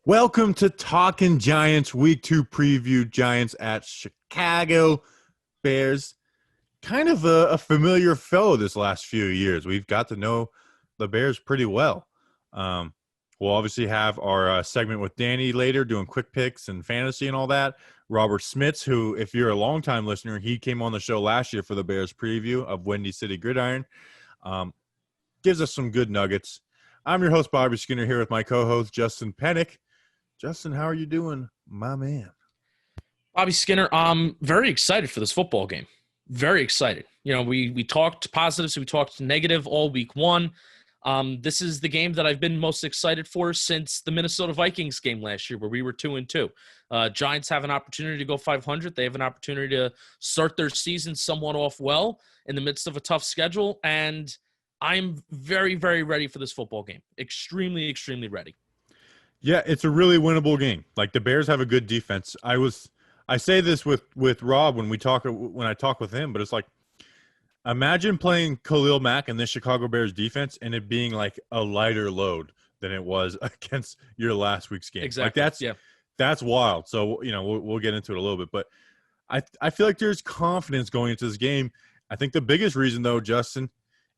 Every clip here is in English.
Welcome to Talking Giants Week 2 preview. Giants at Chicago Bears. Kind of a familiar foe this last few years. We've got to know the Bears pretty well. We'll obviously have our segment with Danny later doing quick picks and fantasy and all that. Robert Schmitz, who, if you're a longtime listener, he came on the show last year for the Bears preview of Windy City Gridiron. Gives us some good nuggets. I'm your host, Bobby Skinner, here with my co-host, Justin Pennick. Justin, how are you doing, my man? Bobby Skinner, I'm very excited for this football game. Very excited. You know, we talked positives, we talked negative all week one. This is the game that I've been most excited for since the Minnesota Vikings game last year where we were 2-2. Giants have an opportunity to go 500. They have an opportunity to start their season somewhat off well in the midst of a tough schedule, and I'm very, very ready for this football game. Extremely, extremely ready. Yeah, it's a really winnable game. Like, the Bears have a good defense. I say this with Rob when I talk with him, but it's like, imagine playing Khalil Mack and the Chicago Bears defense and it being like a lighter load than it was against your last week's game. Exactly. Like, that's wild. So, you know, we'll get into it a little bit, but I feel like there's confidence going into this game. I think the biggest reason, though, Justin,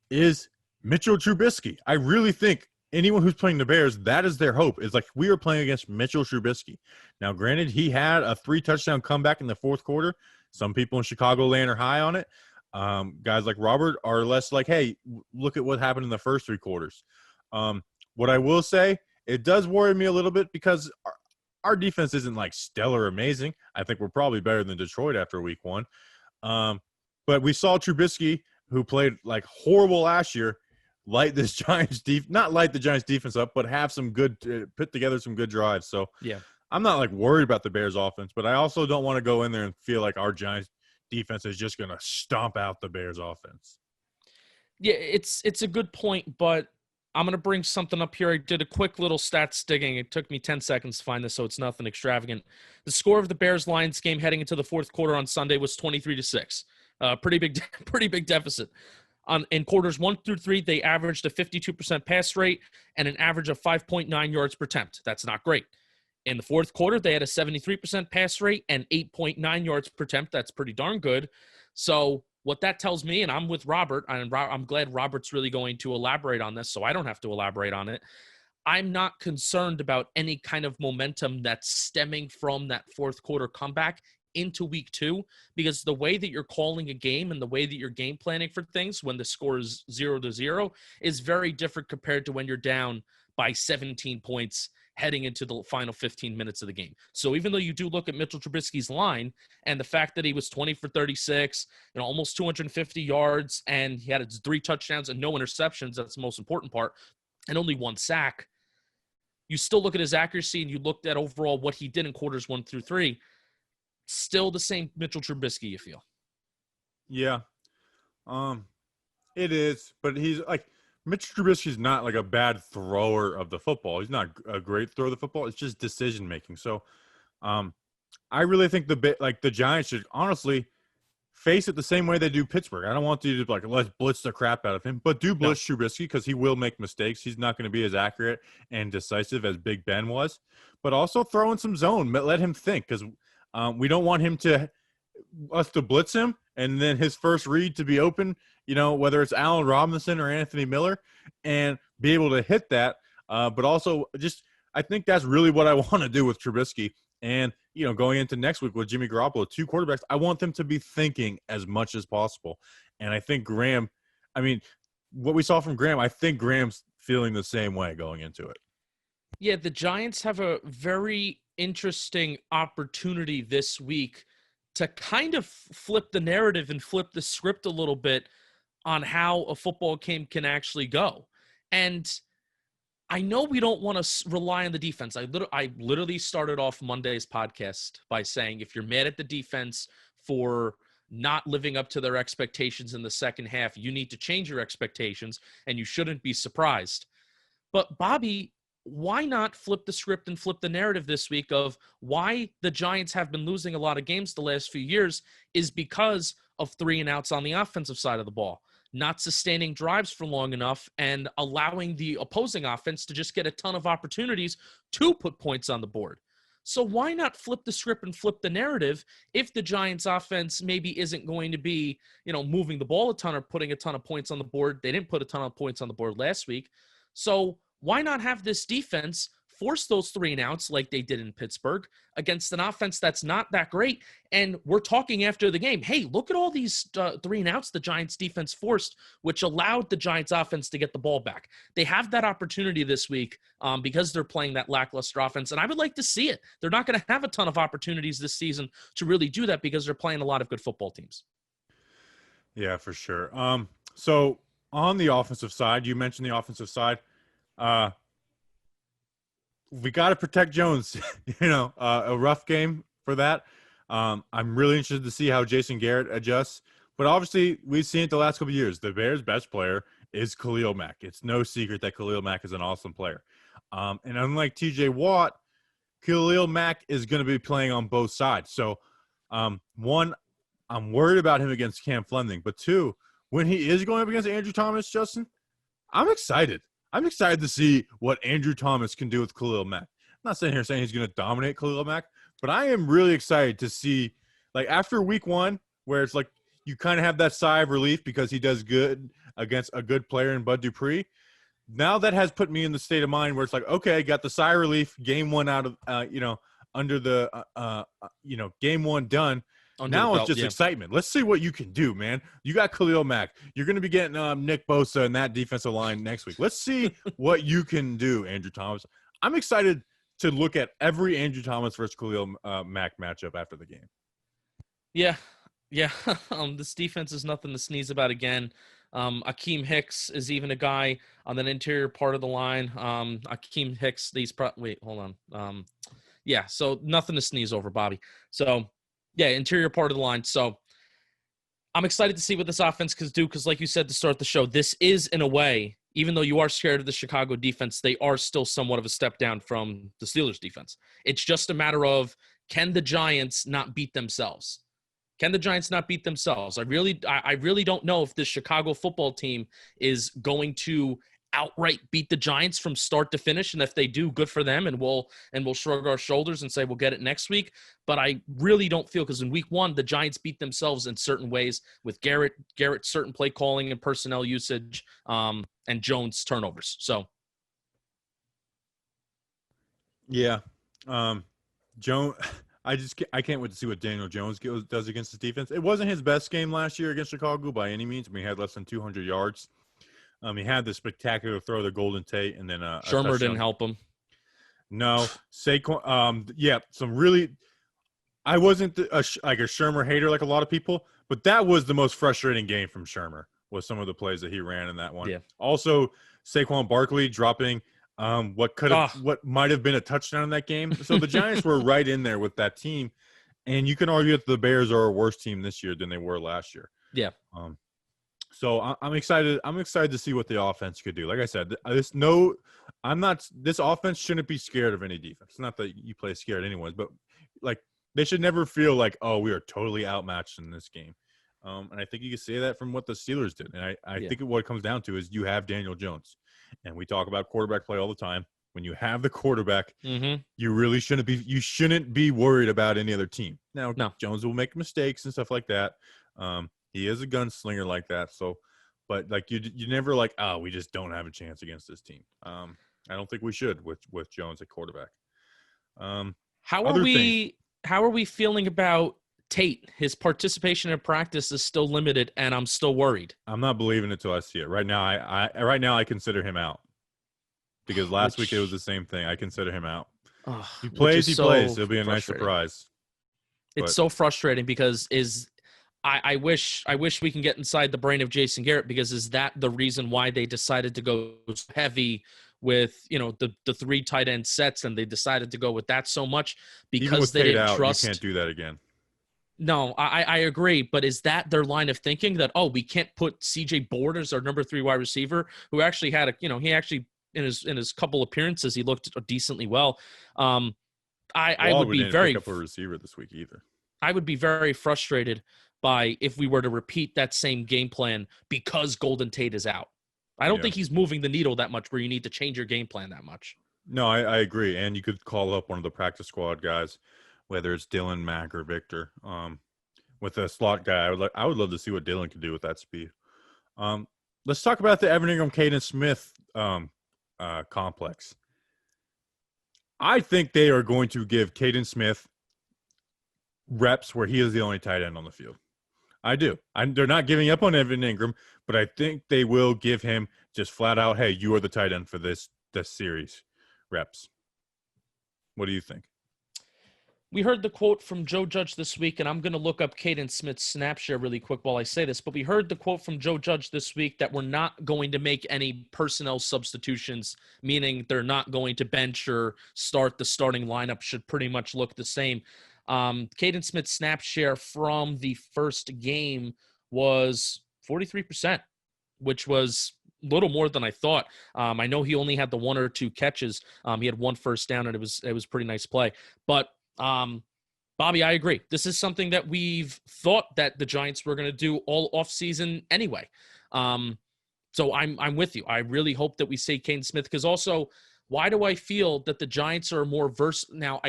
is Mitchell Trubisky. I really think anyone who's playing the Bears, that is their hope. It's like, we are playing against Mitchell Trubisky. Now, granted, he had a 3-touchdown comeback in the fourth quarter. Some people in Chicagoland are high on it. Guys like Robert are less like, hey, look at what happened in the first three quarters. What I will say, it does worry me a little bit because our defense isn't like stellar amazing. I think we're probably better than Detroit after week one. But we saw Trubisky, who played like horrible last year, not light the Giants defense up, but have some good put together some good drives. So yeah, I'm not like worried about the Bears offense, but I also don't want to go in there and feel like our Giants defense is just going to stomp out the Bears offense. Yeah, it's a good point, but I'm going to bring something up here. I did a quick little stats digging. It took me 10 seconds to find this, so it's nothing extravagant. The score of the Bears-Lions game heading into the fourth quarter on Sunday was 23-6. Pretty big deficit. In quarters 1 through 3, they averaged a 52% pass rate and an average of 5.9 yards per attempt. That's not great. In the fourth quarter, they had a 73% pass rate and 8.9 yards per attempt. That's pretty darn good. So what that tells me, and I'm with Robert, and I'm glad Robert's really going to elaborate on this so I don't have to elaborate on it. I'm not concerned about any kind of momentum that's stemming from that fourth quarter comeback into week 2, because the way that you're calling a game and the way that you're game planning for things when the score is 0-0 is very different compared to when you're down by 17 points heading into the final 15 minutes of the game. So even though you do look at Mitchell Trubisky's line and the fact that he was 20 for 36, almost 250 yards, and he had 3 touchdowns and no interceptions, that's the most important part, and only 1 sack, you still look at his accuracy and you looked at overall what he did in quarters 1 through 3, still the same Mitchell Trubisky, you feel? Yeah. It is, but he's like, Mitch Trubisky's not like a bad thrower of the football. He's not a great thrower of the football. It's just decision making. So, I really think the Giants should honestly face it the same way they do Pittsburgh. I don't want you to like, let's blitz the crap out of him, but do blitz Trubisky because he will make mistakes. He's not going to be as accurate and decisive as Big Ben was, but also throw in some zone. Let him think, because we don't want us to blitz him and then his first read to be open, whether it's Allen Robinson or Anthony Miller, and be able to hit that. But also I think that's really what I want to do with Trubisky. And, going into next week with Jimmy Garoppolo, 2 quarterbacks, I want them to be thinking as much as possible. And I think what we saw from Graham, I think Graham's feeling the same way going into it. Yeah, the Giants have a very interesting opportunity this week to kind of flip the narrative and flip the script a little bit on how a football game can actually go. And I know we don't want to rely on the defense. I literally started off Monday's podcast by saying, if you're mad at the defense for not living up to their expectations in the second half, you need to change your expectations and you shouldn't be surprised. But Bobby, why not flip the script and flip the narrative this week of why the Giants have been losing a lot of games the last few years is because of 3 and outs on the offensive side of the ball. not sustaining drives for long enough, and allowing the opposing offense to just get a ton of opportunities to put points on the board. So why not flip the script and flip the narrative if the Giants offense maybe isn't going to be, moving the ball a ton or putting a ton of points on the board? They didn't put a ton of points on the board last week. So why not have this defense force those 3 and outs like they did in Pittsburgh against an offense that's not that great? And we're talking after the game, hey, look at all these 3 and outs the Giants defense forced, which allowed the Giants offense to get the ball back. They have that opportunity this week because they're playing that lackluster offense, and I would like to see it. They're not going to have a ton of opportunities this season to really do that because they're playing a lot of good football teams. Yeah, for sure. So on the offensive side, you mentioned the offensive side. We got to protect Jones, a rough game for that. I'm really interested to see how Jason Garrett adjusts. But obviously, we've seen it the last couple of years. The Bears' best player is Khalil Mack. It's no secret that Khalil Mack is an awesome player. And unlike TJ Watt, Khalil Mack is going to be playing on both sides. So, one, I'm worried about him against Cam Fleming. But two, when he is going up against Andrew Thomas, Justin, I'm excited. I'm excited to see what Andrew Thomas can do with Khalil Mack. I'm not sitting here saying he's going to dominate Khalil Mack, but I am really excited to see, like, after week 1, where it's like you kind of have that sigh of relief because he does good against a good player in Bud Dupree. Now that has put me in the state of mind where it's like, okay, got the sigh of relief, game 1 out of, under the, game 1 done. Now it's just excitement. Let's see what you can do, man. You got Khalil Mack. You're going to be getting Nick Bosa and that defensive line next week. Let's see what you can do, Andrew Thomas. I'm excited to look at every Andrew Thomas versus Khalil Mack matchup after the game. Yeah. This defense is nothing to sneeze about again. Akeem Hicks is even a guy on that interior part of the line. Akeem Hicks, wait, hold on. So nothing to sneeze over, Bobby. So, yeah, interior part of the line. So I'm excited to see what this offense can do because, like you said to start the show, this is, in a way, even though you are scared of the Chicago defense, they are still somewhat of a step down from the Steelers defense. It's just a matter of, can the Giants not beat themselves? Can the Giants not beat themselves? I really don't know if this Chicago football team is going to outright beat the Giants from start to finish, and if they do, good for them, and we'll shrug our shoulders and say we'll get it next week. But I really don't feel, because in week 1 the Giants beat themselves in certain ways with Garrett's certain play calling and personnel usage, and Jones turnovers. So yeah, Jones. I can't wait to see what Daniel Jones does against his defense. It wasn't his best game last year against Chicago by any means. I mean, he had less than 200 yards. He had the spectacular throw to Golden Tate, and then Shermer didn't help him. No, Saquon. Some really. I wasn't like a Shermer hater like a lot of people, but that was the most frustrating game from Shermer. Was some of the plays that he ran in that one. Yeah. Also, Saquon Barkley dropping what might have been a touchdown in that game. So the Giants were right in there with that team, and you can argue that the Bears are a worse team this year than they were last year. Yeah. So I'm excited. I'm excited to see what the offense could do. Like I said, this offense shouldn't be scared of any defense. Not that you play scared anyways, but like they should never feel like, oh, we are totally outmatched in this game. And I think you can say that from what the Steelers did. And I think what it comes down to is you have Daniel Jones, and we talk about quarterback play all the time. When you have the quarterback, you really shouldn't be worried about any other team. Now, Jones will make mistakes and stuff like that. He is a gunslinger like that. So, but like you never like, oh, we just don't have a chance against this team. I don't think we should with Jones at quarterback. How are we feeling about Tate? His participation in practice is still limited, and I'm still worried. I'm not believing it till I see it. Right now, I consider him out because last week it was the same thing. I consider him out. He plays. It'll be a nice surprise. It's so frustrating because I wish we can get inside the brain of Jason Garrett, because is that the reason why they decided to go heavy with the 3 tight end sets, and they decided to go with that so much because they didn't trust? You can't do that again. No, I agree, but is that their line of thinking, that we can't put CJ Board as our number 3 wide receiver, who actually had he actually in his couple appearances he looked decently well. I would be very pick up a receiver this week either. I would be very frustrated by if we were to repeat that same game plan because Golden Tate is out. I don't Yeah. think he's moving the needle that much where you need to change your game plan that much. No, I agree. And you could call up one of the practice squad guys, whether it's Dylan, Mack, or Victor. With a slot guy, I would love to see what Dylan could do with that speed. Let's talk about the Evan Ingram, Caden Smith complex. I think they are going to give Caden Smith reps where he is the only tight end on the field. I do. They're not giving up on Evan Ingram, but I think they will give him just flat out, hey, you are the tight end for this series reps. What do you think? We heard the quote from Joe Judge this week, and I'm going to look up Caden Smith's snap share really quick while I say this, but we heard the quote from Joe Judge this week that we're not going to make any personnel substitutions, meaning they're not going to bench or start. The starting lineup should pretty much look the same. Caden Smith's snap share from the first game was 43%, which was a little more than I thought. I know he only had the 1 or 2 catches. He had 1 first down, and it was pretty nice play. But Bobby, I agree. This is something that we've thought that the Giants were going to do all offseason anyway. So I'm with you. I really hope that we say Caden Smith, because also, why do I feel that the Giants are more versatile? Now,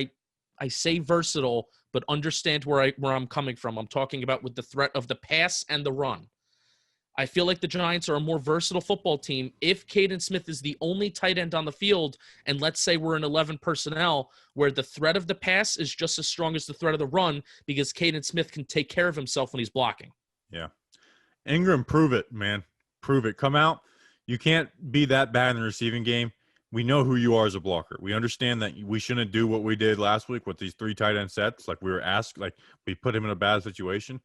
I say versatile, but understand where I'm coming from. I'm talking about with the threat of the pass and the run. I feel like the Giants are a more versatile football team. If Caden Smith is the only tight end on the field, and let's say we're in 11 personnel, where the threat of the pass is just as strong as the threat of the run, because Caden Smith can take care of himself when he's blocking. Yeah. Ingram, prove it, man. Prove it. Come out. You can't be that bad in the receiving game. We know who you are as a blocker. We understand that we shouldn't do what we did last week with these 3 tight end sets. Like we were asked, like we put him in a bad situation.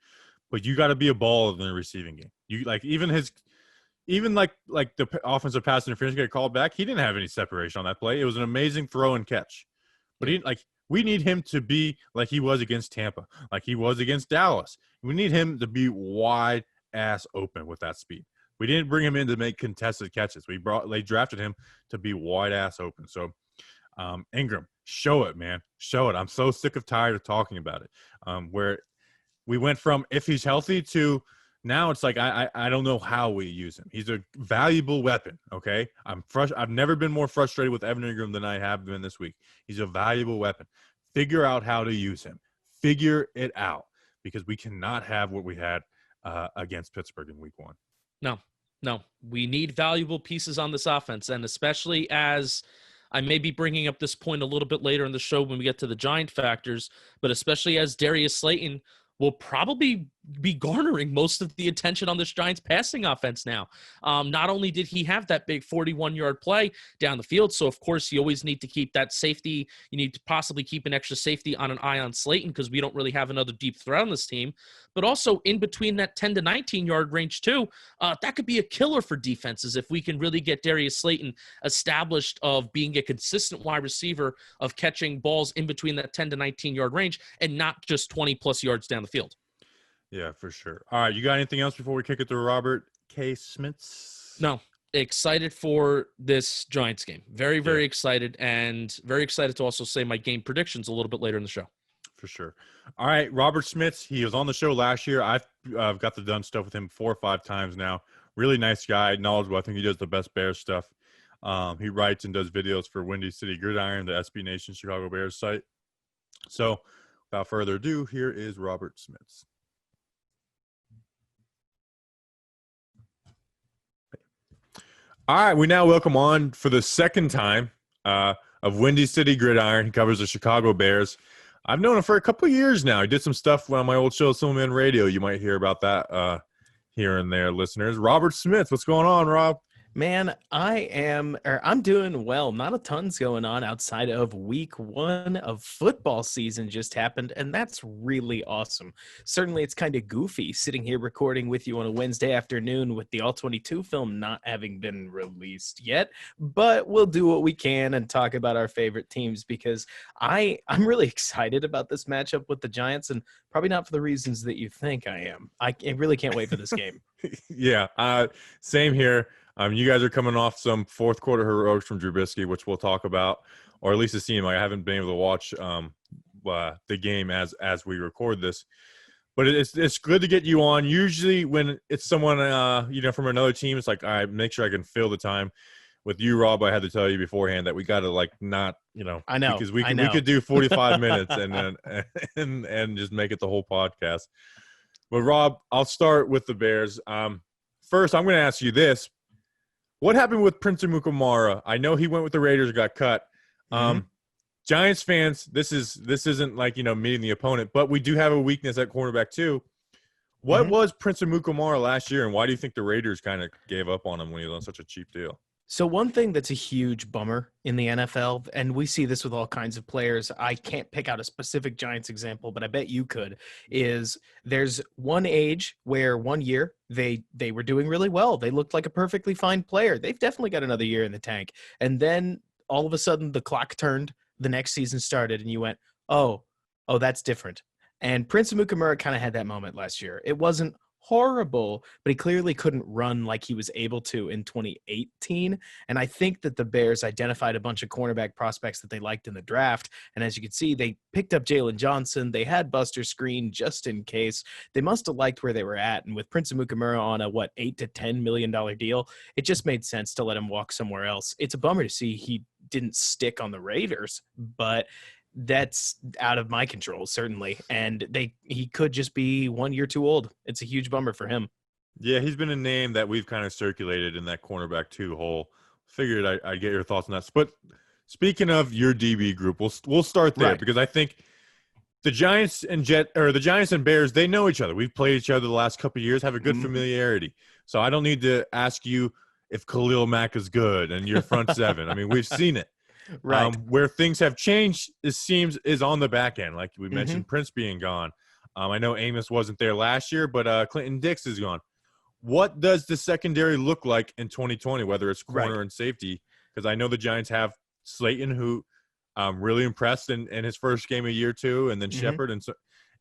But you got to be a baller in the receiving game. You like even the offensive pass interference get called back. He didn't have any separation on that play. It was an amazing throw and catch. But we need him to be like he was against Tampa, like he was against Dallas. We need him to be wide ass open with that speed. We didn't bring him in to make contested catches. They drafted him to be wide ass open. So Ingram, show it, man. Show it. I'm so sick of tired of talking about it. Where we went from if he's healthy to now it's like I don't know how we use him. He's a valuable weapon, okay? I've never been more frustrated with Evan Ingram than I have been this week. He's a valuable weapon. Figure out how to use him. Figure it out, because we cannot have what we had against Pittsburgh in week 1. No. We need valuable pieces on this offense, and especially as I may be bringing up this point a little bit later in the show when we get to the Giant factors, but especially as Darius Slayton will probably be garnering most of the attention on this Giants passing offense now. Not only did he have that big 41-yard play down the field, so of course you always need to keep that safety. You need to possibly keep an extra safety on an eye on Slayton, because we don't really have another deep threat on this team. But also in between that 10 to 19-yard range too, that could be a killer for defenses if we can really get Darius Slayton established of being a consistent wide receiver, of catching balls in between that 10 to 19-yard range and not just 20-plus yards down the field. Yeah, for sure. All right, you got anything else before we kick it to Robert K. Schmitz? No. Excited for this Giants game. Very, very excited, and very excited to also say my game predictions a little bit later in the show. For sure. All right, Robert Schmitz, he was on the show last year. I've got to done stuff with him 4 or 5 times now. Really nice guy, knowledgeable. I think he does the best Bears stuff. He writes and does videos for Windy City Gridiron, the SB Nation Chicago Bears site. So without further ado, here is Robert Schmitz. All right, we now welcome on for the second time of Windy City Gridiron. He covers the Chicago Bears. I've known him for a couple of years now. He did some stuff on my old show, Silverman Radio. You might hear about that here and there, listeners. Robert Schmitz, what's going on, Rob? Man, I'm doing well. Not a ton's going on outside of week 1 of football season just happened, and that's really awesome. Certainly, it's kind of goofy sitting here recording with you on a Wednesday afternoon with the All-22 film not having been released yet, but we'll do what we can and talk about our favorite teams, because I'm really excited about this matchup with the Giants, and probably not for the reasons that you think I am. I really can't wait for this game. Yeah, same here. You guys are coming off some fourth quarter heroics from Trubisky, which we'll talk about, or at least to see him. I haven't been able to watch the game as we record this, But it's good to get you on. Usually when it's someone from another team, it's like I make sure I can fill the time. With you, Rob, I had to tell you beforehand that we got to not I know. because we I know. could do 45 minutes and then and just make it the whole podcast. But Rob, I'll start with the Bears. First, I'm going to ask you this: what happened with Prince Amukamara? I know he went with the Raiders, got cut. Giants fans, this isn't meeting the opponent, but we do have a weakness at cornerback too. What was Prince Amukamara last year, and why do you think the Raiders kind of gave up on him when he was on such a cheap deal? So one thing that's a huge bummer in the NFL, and we see this with all kinds of players, I can't pick out a specific Giants example, but I bet you could, is there's one age where 1 year they were doing really well. They looked like a perfectly fine player. They've definitely got another year in the tank. And then all of a sudden the clock turned, the next season started, and you went, oh, that's different. And Prince Amukamara kind of had that moment last year. It wasn't horrible, but he clearly couldn't run like he was able to in 2018. And I think that the Bears identified a bunch of cornerback prospects that they liked in the draft. And as you can see, they picked up Jalen Johnson. They had Buster Screen just in case. They must have liked where they were at. And with Prince Amukamara on a, $8 to $10 million deal, it just made sense to let him walk somewhere else. It's a bummer to see he didn't stick on the Raiders, but that's out of my control, certainly. And he could just be 1 year too old. It's a huge bummer for him. Yeah, he's been a name that we've kind of circulated in that cornerback 2 hole. Figured I'd get your thoughts on that. But speaking of your DB group, we'll start there because I think the Giants and Bears, they know each other. We've played each other the last couple of years, have a good familiarity. So I don't need to ask you if Khalil Mack is good and your front seven. I mean, we've seen it. Right. Where things have changed, is on the back end. Like we mentioned, Prince being gone. I know Amos wasn't there last year, but Clinton Dix is gone. What does the secondary look like in 2020, whether it's corner and safety? Because I know the Giants have Slayton, who really impressed in his first game of year 2, and then Shepard,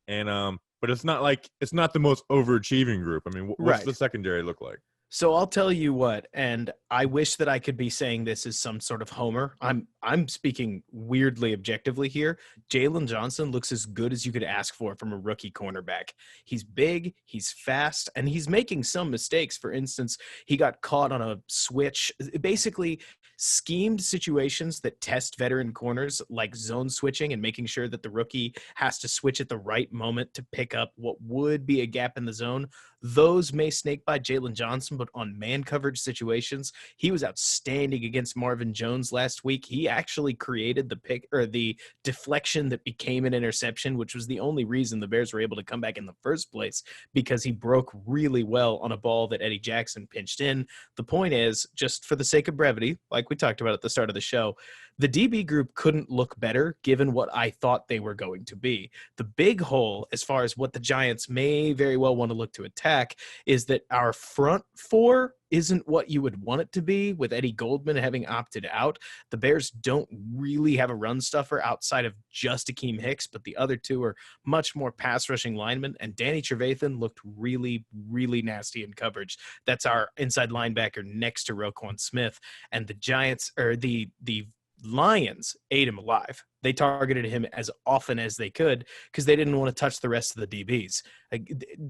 but it's not the most overachieving group. I mean, what's the secondary look like? So I'll tell you what, and I wish that I could be saying this as some sort of homer. I'm speaking weirdly objectively here. Jalen Johnson looks as good as you could ask for from a rookie cornerback. He's big, he's fast, and he's making some mistakes. For instance, he got caught on a switch, basically schemed situations that test veteran corners, like zone switching and making sure that the rookie has to switch at the right moment to pick up what would be a gap in the zone. Those may snake by Jalen Johnson, but on man coverage situations, he was outstanding against Marvin Jones last week. He actually created the pick or the deflection that became an interception, which was the only reason the Bears were able to come back in the first place, because he broke really well on a ball that Eddie Jackson pinched in. The point is, just for the sake of brevity, like we talked about at the start of the show, the DB group couldn't look better given what I thought they were going to be. The big hole, as far as what the Giants may very well want to look to attack, is that our front 4 isn't what you would want it to be, with Eddie Goldman having opted out. The Bears don't really have a run stuffer outside of just Akeem Hicks, but the other 2 are much more pass rushing linemen, and Danny Trevathan looked really, really nasty in coverage. That's our inside linebacker next to Roquan Smith, and the Giants, or the Lions, ate him alive. They targeted him as often as they could because they didn't want to touch the rest of the DBs.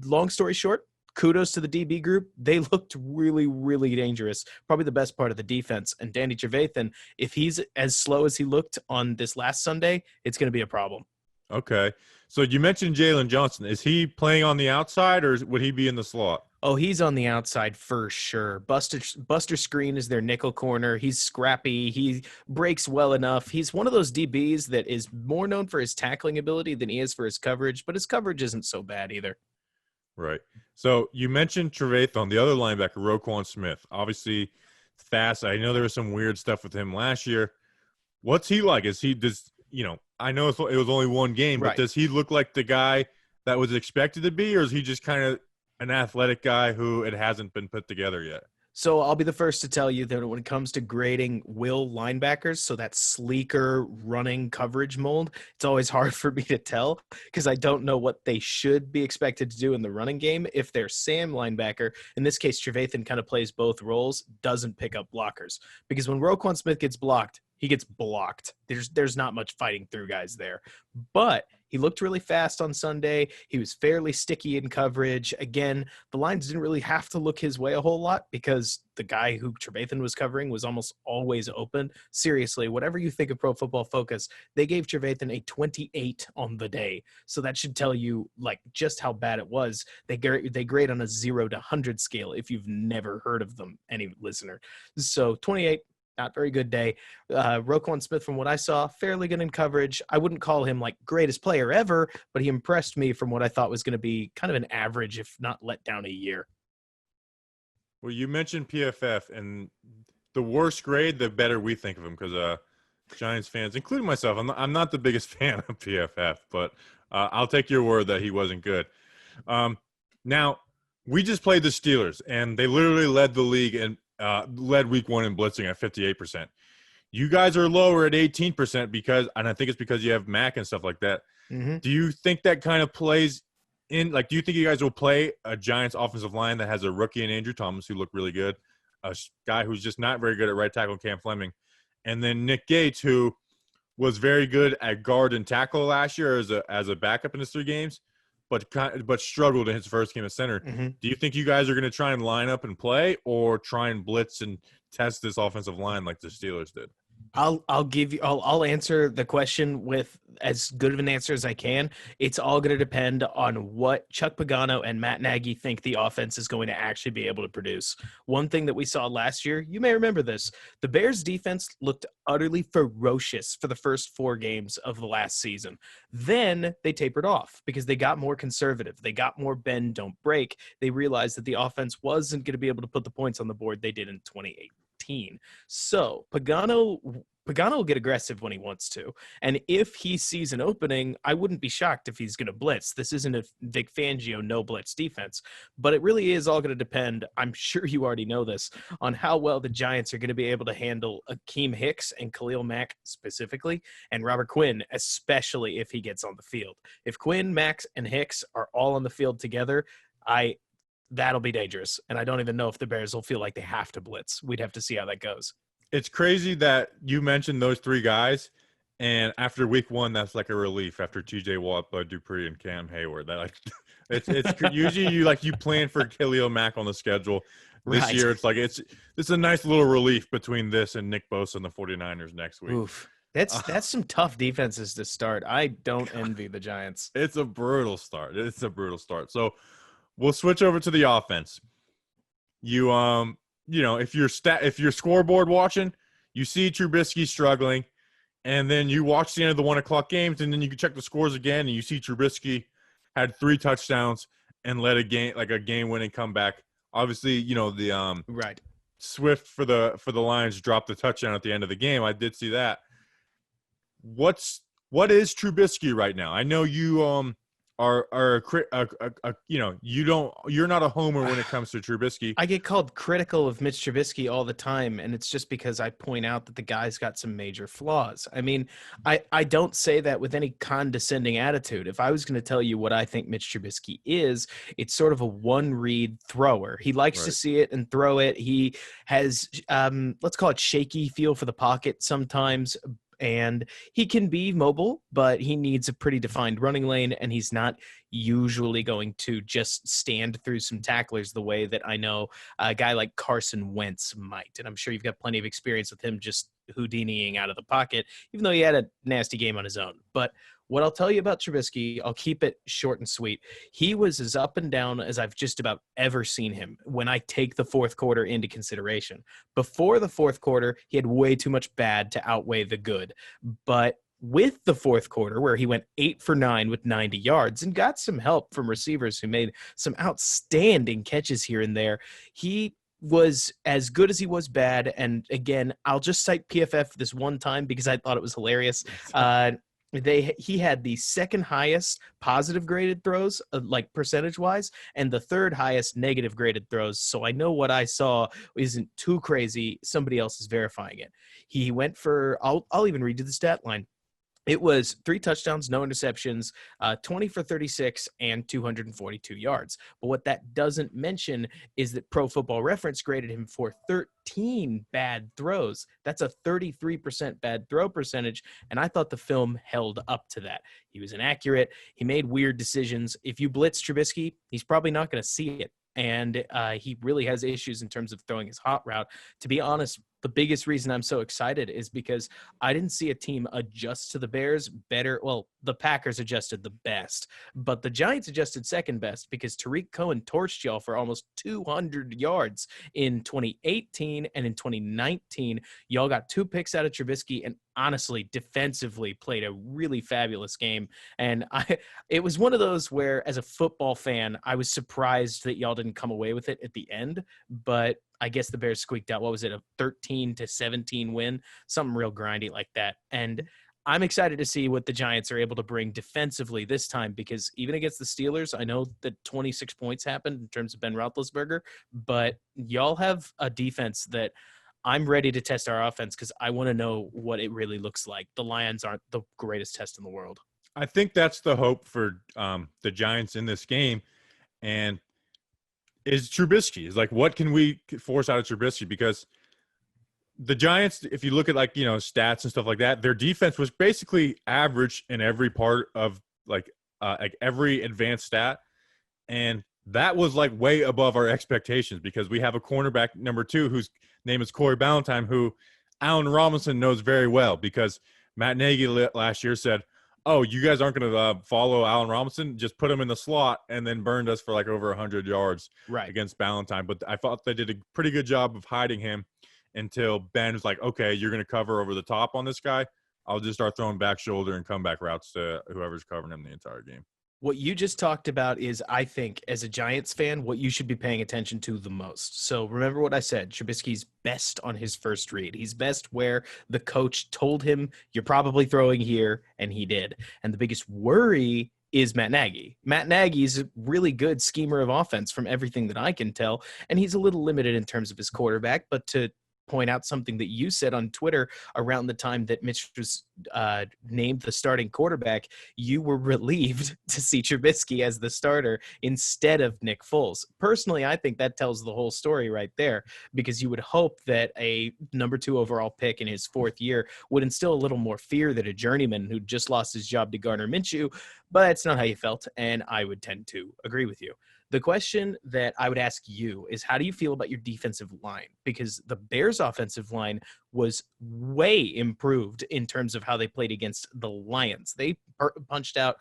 Long story short, kudos to the DB group. They looked really, really dangerous. Probably the best part of the defense. And Danny Trevathan, if he's as slow as he looked on this last Sunday, it's going to be a problem. Okay. So you mentioned Jalen Johnson. Is he playing on the outside, or would he be in the slot? Oh, he's on the outside for sure. Buster Screen is their nickel corner. He's scrappy. He breaks well enough. He's one of those DBs that is more known for his tackling ability than he is for his coverage, but his coverage isn't so bad either. Right. So you mentioned Trevathan, the other linebacker, Roquan Smith. Obviously fast. I know there was some weird stuff with him last year. What's he like? I know it was only one game, but does he look like the guy that was expected to be, or is he just kind of an athletic guy who it hasn't been put together yet? So I'll be the first to tell you that when it comes to grading will linebackers, so that sleeker running coverage mold, it's always hard for me to tell because I don't know what they should be expected to do in the running game. If they're Sam linebacker, in this case, Trevathan kind of plays both roles, doesn't pick up blockers. Because when Roquan Smith gets blocked, he gets blocked. There's not much fighting through guys there. But he looked really fast on Sunday. He was fairly sticky in coverage. Again, the Lions didn't really have to look his way a whole lot because the guy who Trevathan was covering was almost always open. Seriously, whatever you think of Pro Football Focus, they gave Trevathan a 28 on the day. So that should tell you like just how bad it was. They grade on a 0 to 100 scale if you've never heard of them, any listener. So 28, not very good day. Roquan Smith, from what I saw, fairly good in coverage. I wouldn't call him like greatest player ever, but he impressed me from what I thought was going to be kind of an average, if not let down a year. Well, you mentioned PFF, and the worse grade, the better we think of him, because Giants fans, including myself, I'm not the biggest fan of PFF, but I'll take your word that he wasn't good. Now, we just played the Steelers, and they literally led the league and led week 1 in blitzing at 58%. You guys are lower at 18% and I think it's because you have Mac and stuff like that. Mm-hmm. Do you think that kind of plays in? Like, do you think you guys will play a Giants offensive line that has a rookie in Andrew Thomas who looked really good, a guy who's just not very good at right tackle, Cam Fleming, and then Nick Gates, who was very good at guard and tackle last year as a backup in his 3 games, but struggled in his first game at center. Mm-hmm. Do you think you guys are going to try and line up and play, or try and blitz and test this offensive line like the Steelers did? I'll answer the question with as good of an answer as I can. It's all going to depend on what Chuck Pagano and Matt Nagy think the offense is going to actually be able to produce. One thing that we saw last year, you may remember this, the Bears defense looked utterly ferocious for the first 4 games of the last season. Then they tapered off because they got more conservative. They got more bend, don't break. They realized that the offense wasn't going to be able to put the points on the board they did in 2018. So Pagano will get aggressive when he wants to. And if he sees an opening, I wouldn't be shocked if he's going to blitz. This isn't a Vic Fangio no blitz defense, but it really is all going to depend, I'm sure you already know this, on how well the Giants are going to be able to handle Akeem Hicks and Khalil Mack specifically, and Robert Quinn, especially if he gets on the field. If Quinn, Max, and Hicks are all on the field together, that'll be dangerous. And I don't even know if the Bears will feel like they have to blitz. We'd have to see how that goes. It's crazy that you mentioned those 3 guys, and after week 1, that's like a relief after TJ Watt, Bud Dupree, and Cam Hayward. That like, it's usually you plan for Khalil Mack on the schedule. This year, it's like it's a nice little relief between this and Nick Bosa and the 49ers next week. Oof. That's some tough defenses to start. I don't envy the Giants. It's a brutal start. So we'll switch over to the offense. If you're scoreboard watching, you see Trubisky struggling, and then you watch the end of the 1 o'clock games, and then you can check the scores again, and you see Trubisky had 3 touchdowns and led a game-winning comeback. Obviously, the right. Swift for the Lions dropped the touchdown at the end of the game. I did see that. What is Trubisky right now? I know you you're not a homer when it comes to Trubisky. I get called critical of Mitch Trubisky all the time, and it's just because I point out that the guy's got some major flaws. I mean, I don't say that with any condescending attitude. If I was going to tell you what I think Mitch Trubisky is, it's sort of a one-read thrower. He likes to see it and throw it. He has, let's call it shaky feel for the pocket sometimes, and he can be mobile, but he needs a pretty defined running lane, and he's not usually going to just stand through some tacklers the way that I know a guy like Carson Wentz might. And I'm sure you've got plenty of experience with him just Houdiniing out of the pocket, even though he had a nasty game on his own. But what I'll tell you about Trubisky, I'll keep it short and sweet. He was as up and down as I've just about ever seen him when I take the 4th quarter into consideration. Before the 4th quarter, he had way too much bad to outweigh the good. But with the 4th quarter, where he went 8 for 9 with 90 yards and got some help from receivers who made some outstanding catches here and there, he was as good as he was bad. And again, I'll just cite PFF this one time because I thought it was hilarious. He had the 2nd highest positive graded throws, like percentage wise, and the 3rd highest negative graded throws. So I know what I saw isn't too crazy. Somebody else is verifying it. He went for, I'll even read you the stat line. It was 3 touchdowns, no interceptions, 20 for 36, and 242 yards. But what that doesn't mention is that Pro Football Reference graded him for 13 bad throws. That's a 33% bad throw percentage, and I thought the film held up to that. He was inaccurate. He made weird decisions. If you blitz Trubisky, he's probably not going to see it. And he really has issues in terms of throwing his hot route. To be honest, the biggest reason I'm so excited is because I didn't see a team adjust to the Bears better. Well, the Packers adjusted the best, but the Giants adjusted second best because Tariq Cohen torched y'all for almost 200 yards in 2018 and in 2019. Y'all got 2 picks out of Trubisky and honestly defensively played a really fabulous game. And it was one of those where as a football fan, I was surprised that y'all didn't come away with it at the end, but I guess the Bears squeaked out. What was it? A 13-17 win, something real grindy like that. And I'm excited to see what the Giants are able to bring defensively this time, because even against the Steelers, I know that 26 points happened in terms of Ben Roethlisberger, but y'all have a defense that I'm ready to test our offense because I want to know what it really looks like. The Lions aren't the greatest test in the world. I think that's the hope for the Giants in this game. And is Trubisky. Is like, what can we force out of Trubisky? Because the Giants, if you look at stats and stuff like that, their defense was basically average in every part of like every advanced stat. And that was like way above our expectations because we have a cornerback number 2 whose name is Corey Ballantyne, who Allen Robinson knows very well because Matt Nagy last year said, oh, you guys aren't going to follow Allen Robinson? Just put him in the slot, and then burned us for like over 100 yards against Ballantyne. But I thought they did a pretty good job of hiding him until Ben was like, okay, you're going to cover over the top on this guy. I'll just start throwing back shoulder and comeback routes to whoever's covering him the entire game. What you just talked about is, I think, as a Giants fan, what you should be paying attention to the most. So remember what I said. Trubisky's best on his first read. He's best where the coach told him, you're probably throwing here, and he did. And the biggest worry is Matt Nagy. Matt Nagy's a really good schemer of offense from everything that I can tell, and he's a little limited in terms of his quarterback, but to point out something that you said on Twitter around the time that Mitch was named the starting quarterback, you were relieved to see Trubisky as the starter instead of Nick Foles. Personally, I think that tells the whole story right there, because you would hope that a number 2 overall pick in his 4th year would instill a little more fear that a journeyman who just lost his job to Gardner Minshew, but that's not how you felt, and I would tend to agree with you. The question that I would ask you is, how do you feel about your defensive line? Because the Bears' offensive line was way improved in terms of how they played against the Lions. They punched out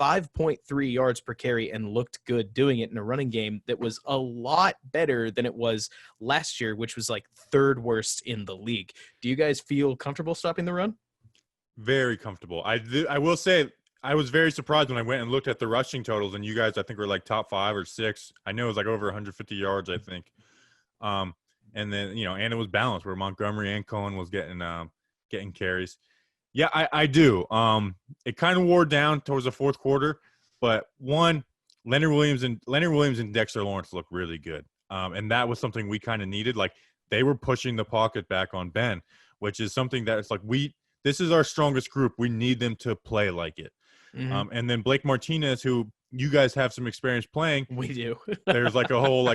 5.3 yards per carry and looked good doing it in a running game that was a lot better than it was last year, which was like 3rd worst in the league. Do you guys feel comfortable stopping the run? Very comfortable. I will say, I was very surprised when I went and looked at the rushing totals, and you guys, I think, were like top 5 or 6. I know it was like over 150 yards, I think. And then, and it was balanced where Montgomery and Cohen was getting carries. Yeah, I do. It kind of wore down towards the 4th quarter, but Leonard Williams and Dexter Lawrence looked really good. And that was something we kind of needed. Like, they were pushing the pocket back on Ben, which is something that it's like this is our strongest group. We need them to play like it. Mm-hmm. And then Blake Martinez, who you guys have some experience playing. We do. There's like a whole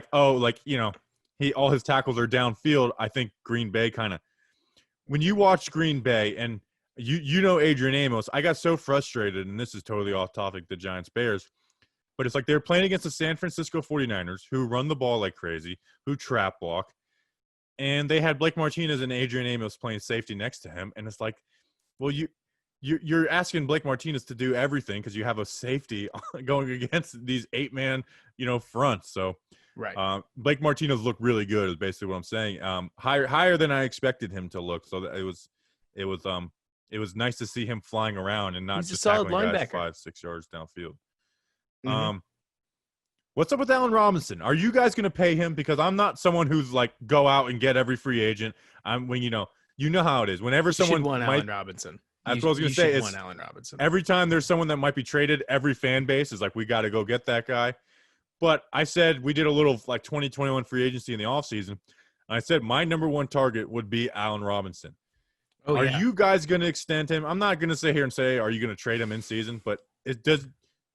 all his tackles are downfield. I think Green Bay when you watch Green Bay and Adrian Amos, I got so frustrated, and this is totally off topic, the Giants Bears, but it's like they're playing against the San Francisco 49ers, who run the ball like crazy, who trap block, and they had Blake Martinez and Adrian Amos playing safety next to him, and it's like, well, you're asking Blake Martinez to do everything because you have a safety going against these 8-man, fronts. So right. Blake Martinez looked really good is basically what I'm saying. Higher than I expected him to look. So it was nice to see him flying around and not He's just a solid tackling guys linebacker. 5-6 yards downfield. Mm-hmm. What's up with Allen Robinson? Are you guys going to pay him? Because I'm not someone who's like go out and get every free agent. You know how it is. Whenever someone want Allen Robinson. That's what I was going to say. Want Allen Robinson. Every time there's someone that might be traded, every fan base is like, we got to go get that guy. But I said we did a little like 2021 free agency in the offseason. I said my number 1 target would be Allen Robinson. Oh, Are yeah. you guys going to extend him? I'm not going to sit here and say, are you going to trade him in season? But do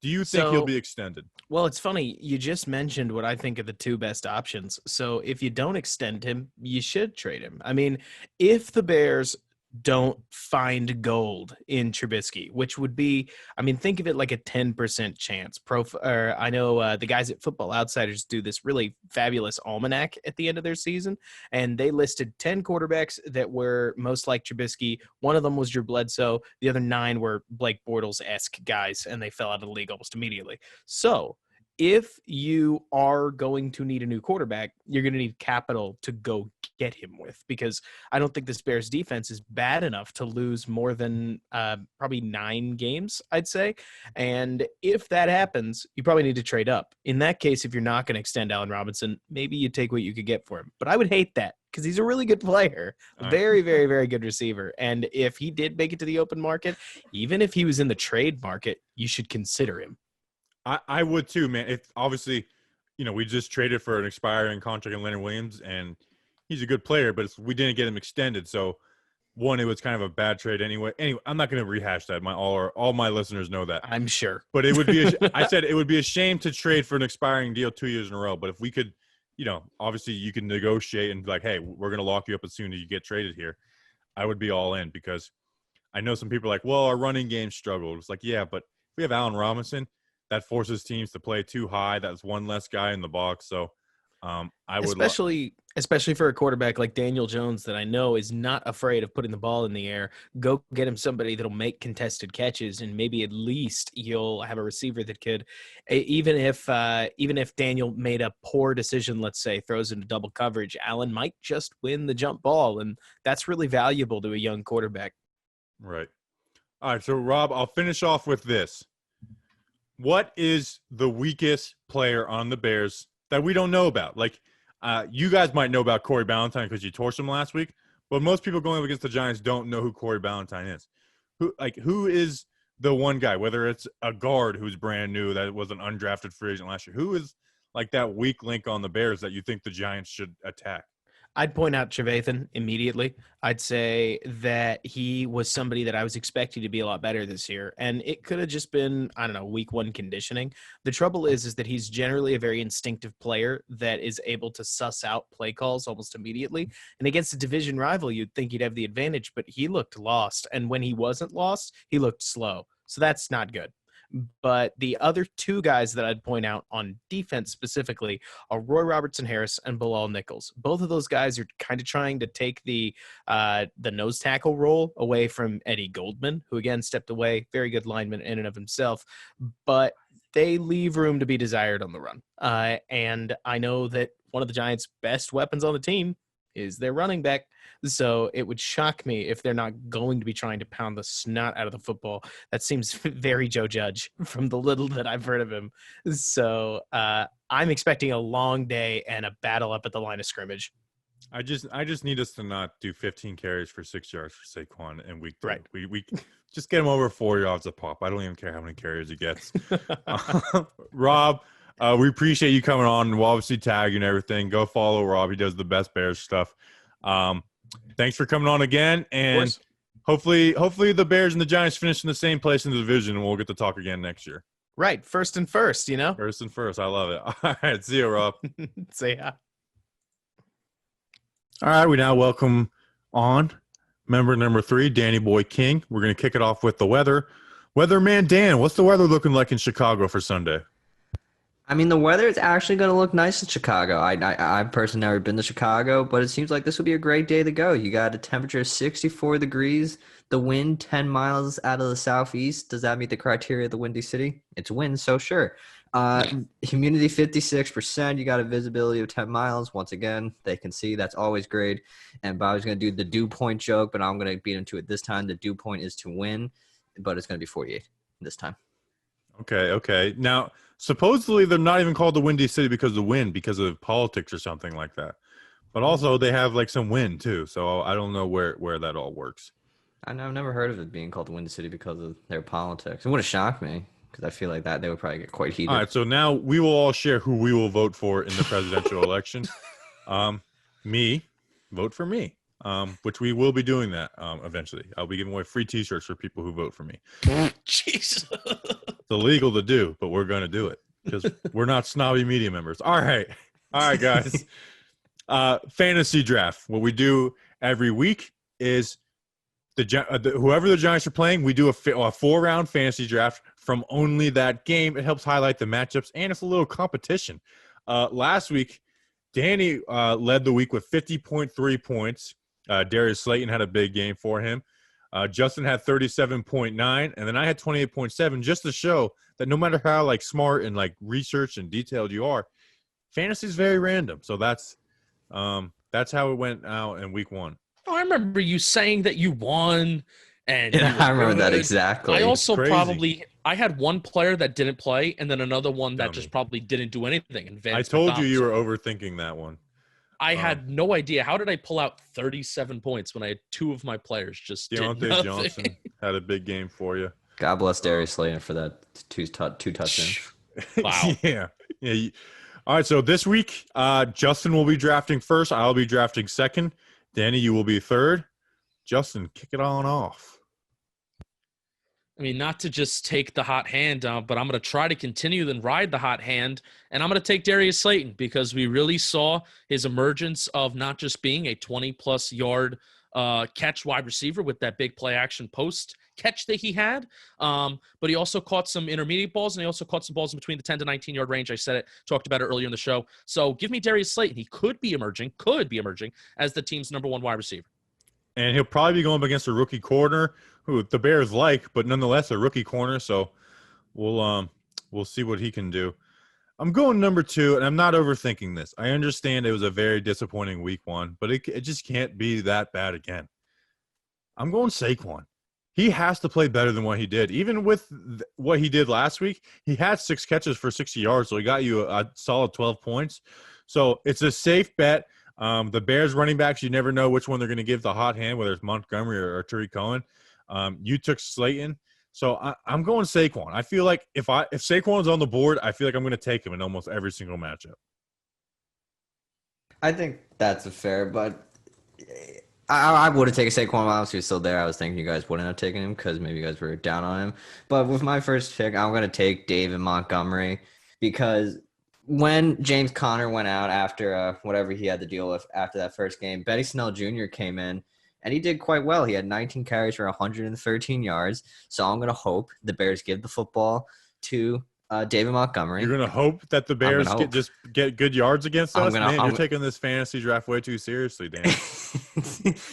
you think he'll So, be extended? well, it's funny. You just mentioned what I think are the two best options. So if you don't extend him, you should trade him. I mean, if the Bears don't find gold in Trubisky, which would be, I mean, think of it like a 10% chance. I know the guys at Football Outsiders do this really fabulous almanac at the end of their season, and they listed 10 quarterbacks that were most like Trubisky. One of them was Drew Bledsoe. The other 9 were Blake Bortles-esque guys, and they fell out of the league almost immediately. So if you are going to need a new quarterback, you're going to need capital to go get him with, because I don't think this Bears defense is bad enough to lose more than probably 9 games, I'd say. And if that happens, you probably need to trade up. In that case, if you're not going to extend Allen Robinson, maybe you take what you could get for him. But I would hate that, because he's a really good player, very, very, very good receiver. And if he did make it to the open market, even if he was in the trade market, you should consider him. I would too, man. If obviously, we just traded for an expiring contract in Leonard Williams, and he's a good player, but we didn't get him extended. So, one, it was kind of a bad trade anyway. Anyway, I'm not going to rehash that. All my listeners know that. I'm sure. But it would be I said it would be a shame to trade for an expiring deal 2 years in a row. But if we could, obviously you can negotiate and be like, hey, we're going to lock you up as soon as you get traded here. I would be all in, because I know some people are like, well, our running game struggled. It's like, yeah, but if we have Allen Robinson, that forces teams to play too high. That's one less guy in the box. So I would especially for a quarterback like Daniel Jones that I know is not afraid of putting the ball in the air. Go get him somebody that'll make contested catches, and maybe at least you'll have a receiver that could, even if Daniel made a poor decision, let's say throws into double coverage, Allen might just win the jump ball, and that's really valuable to a young quarterback. Right. All right. So Rob, I'll finish off with this. What is the weakest player on the Bears that we don't know about? Like, you guys might know about Corey Ballantyne because you torched him last week, but most people going up against the Giants don't know who Corey Ballantyne is. Who is the one guy, whether it's a guard who's brand new that was an undrafted free agent last year, who is like that weak link on the Bears that you think the Giants should attack? I'd point out Trevathan immediately. I'd say that he was somebody that I was expecting to be a lot better this year. And it could have just been, I don't know, week 1 conditioning. The trouble is that he's generally a very instinctive player that is able to suss out play calls almost immediately. And against a division rival, you'd think he'd have the advantage, but he looked lost. And when he wasn't lost, he looked slow. So that's not good. But the other 2 guys that I'd point out on defense specifically are Roy Robertson-Harris and Bilal Nichols. Both of those guys are kind of trying to take the nose tackle role away from Eddie Goldman, who again stepped away, very good lineman in and of himself, but they leave room to be desired on the run. And I know that one of the Giants' best weapons on the team is their running back. So it would shock me if they're not going to be trying to pound the snot out of the football. That seems very Joe Judge from the little that I've heard of him. So I'm expecting a long day and a battle up at the line of scrimmage. I just need us to not do 15 carries for 6 yards for Saquon in week 3. Right. We just get him over 4 yards a pop. I don't even care how many carries he gets. Rob, we appreciate you coming on. We'll obviously tag you and everything. Go follow Rob. He does the best Bears stuff. Thanks for coming on again. And hopefully the Bears and the Giants finish in the same place in the division, and we'll get to talk again next year. Right. First and first. First and first. I love it. All right. See you, Rob. See ya. All right. We now welcome on member number 3, Danny Boy King. We're going to kick it off with the weather. Weatherman Dan, what's the weather looking like in Chicago for Sunday? I mean, the weather is actually going to look nice in Chicago. I've personally never been to Chicago, but it seems like this will be a great day to go. You got a temperature of 64 degrees, the wind 10 miles out of the southeast. Does that meet the criteria of the Windy City? It's wind, so sure. Humidity 56%. You got a visibility of 10 miles. Once again, they can see. That's always great. And Bobby's going to do the dew point joke, but I'm going to beat him to it this time. The dew point is to win, but it's going to be 48 this time. Okay. Now, supposedly they're not even called the Windy City because of the wind, because of politics or something like that. But also they have like some wind too, so I don't know where that all works. I've never heard of it being called the Windy City because of their politics. It would have shocked me because I feel like that they would probably get quite heated. All right, so now we will all share who we will vote for in the presidential election. Me, vote for me. which we will be doing that eventually. I'll be giving away free T-shirts for people who vote for me. Jeez. It's illegal to do, but we're going to do it because we're not snobby media members. All right, guys. Fantasy draft. What we do every week is whoever the Giants are playing, we do a 4-round fantasy draft from only that game. It helps highlight the matchups, and it's a little competition. Last week, Danny led the week with 50.3 points. Darius Slayton had a big game for him. Justin had 37.9, and then I had 28.7, just to show that no matter how like smart and like researched and detailed you are, fantasy is very random. So that's how it went out in week 1. Oh, I remember you saying that you won, and Yeah, you were I remember that good. exactly. I also Crazy. I had one player that didn't play, and then another one that Dummy. just probably didn't do anything. And I told you were overthinking that one. I had no idea. How did I pull out 37 points when I had 2 of my players just did Deontay nothing? Johnson had a big game for you. God bless Darius Slayton for that two touchdowns. Wow. Yeah. All right, so this week, Justin will be drafting first. I'll be drafting second. Danny, you will be third. Justin, kick it on off. I mean, not to just take the hot hand, but I'm going to try to continue and ride the hot hand, and I'm going to take Darius Slayton because we really saw his emergence of not just being a 20-plus yard catch wide receiver with that big play action post catch that he had, but he also caught some intermediate balls, and he also caught some balls in between the 10 to 19-yard range. I said it, talked about it earlier in the show. So give me Darius Slayton. He could be emerging as the team's number 1 wide receiver. And he'll probably be going up against a rookie corner who the Bears like, but nonetheless a rookie corner. So we'll see what he can do. I'm going number 2, and I'm not overthinking this. I understand it was a very disappointing week 1, but it just can't be that bad again. I'm going Saquon. He has to play better than what he did. Even with what he did last week, he had 6 catches for 60 yards, so he got you a solid 12 points. So it's a safe bet. The Bears running backs, you never know which one they're going to give the hot hand, whether it's Montgomery or Tariq Cohen. You took Slayton. So I'm going Saquon. I feel like if Saquon's on the board, I feel like I'm going to take him in almost every single matchup. I think that's a fair, but I would have taken Saquon while he was still there. I was thinking you guys wouldn't have taken him because maybe you guys were down on him. But with my first pick, I'm going to take David Montgomery because when James Conner went out after whatever he had to deal with after that first game, Benny Snell Jr. came in, and he did quite well. He had 19 carries for 113 yards. So I'm going to hope the Bears give the football to David Montgomery. You're going to hope that the Bears get good yards against us? You're taking this fantasy draft way too seriously, Dan.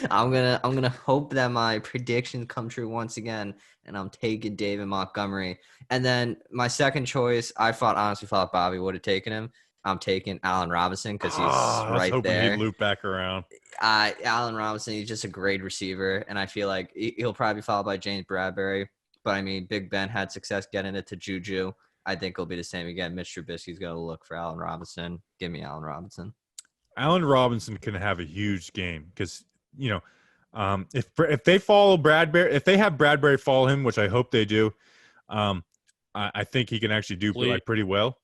I'm gonna hope that my predictions come true once again, and I'm taking David Montgomery. And then my second choice, I honestly thought Bobby would have taken him. I'm taking Allen Robinson because he's right there. He'd loop back around. Allen Robinson, he's just a great receiver, and I feel like he'll probably be followed by James Bradbury. But I mean, Big Ben had success getting it to Juju. I think it'll be the same again. Mitch Trubisky's going to look for Allen Robinson. Give me Allen Robinson. Allen Robinson can have a huge game because, if they follow Bradbury, if they have Bradbury follow him, which I hope they do, I think he can actually do pretty well.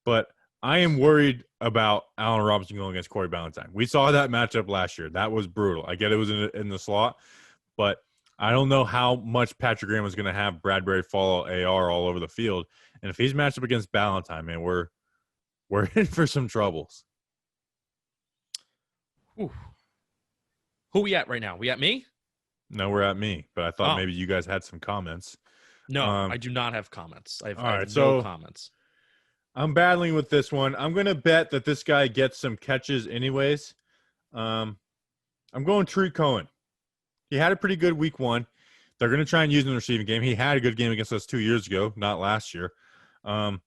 But I am worried about Allen Robinson going against Corey Ballantyne. We saw that matchup last year. That was brutal. I get it was in the slot, but I don't know how much Patrick Graham is going to have Bradbury follow AR all over the field. And if he's matched up against Ballantyne, man, we're in for some troubles. Ooh. Who we at right now? We at me? No, we're at me. But I thought maybe you guys had some comments. No, I do not have comments. I have no comments. I'm battling with this one. I'm going to bet that this guy gets some catches anyways. I'm going Tariq Cohen. He had a pretty good week 1. They're going to try and use him in the receiving game. He had a good game against us 2 years ago, not last year. I'm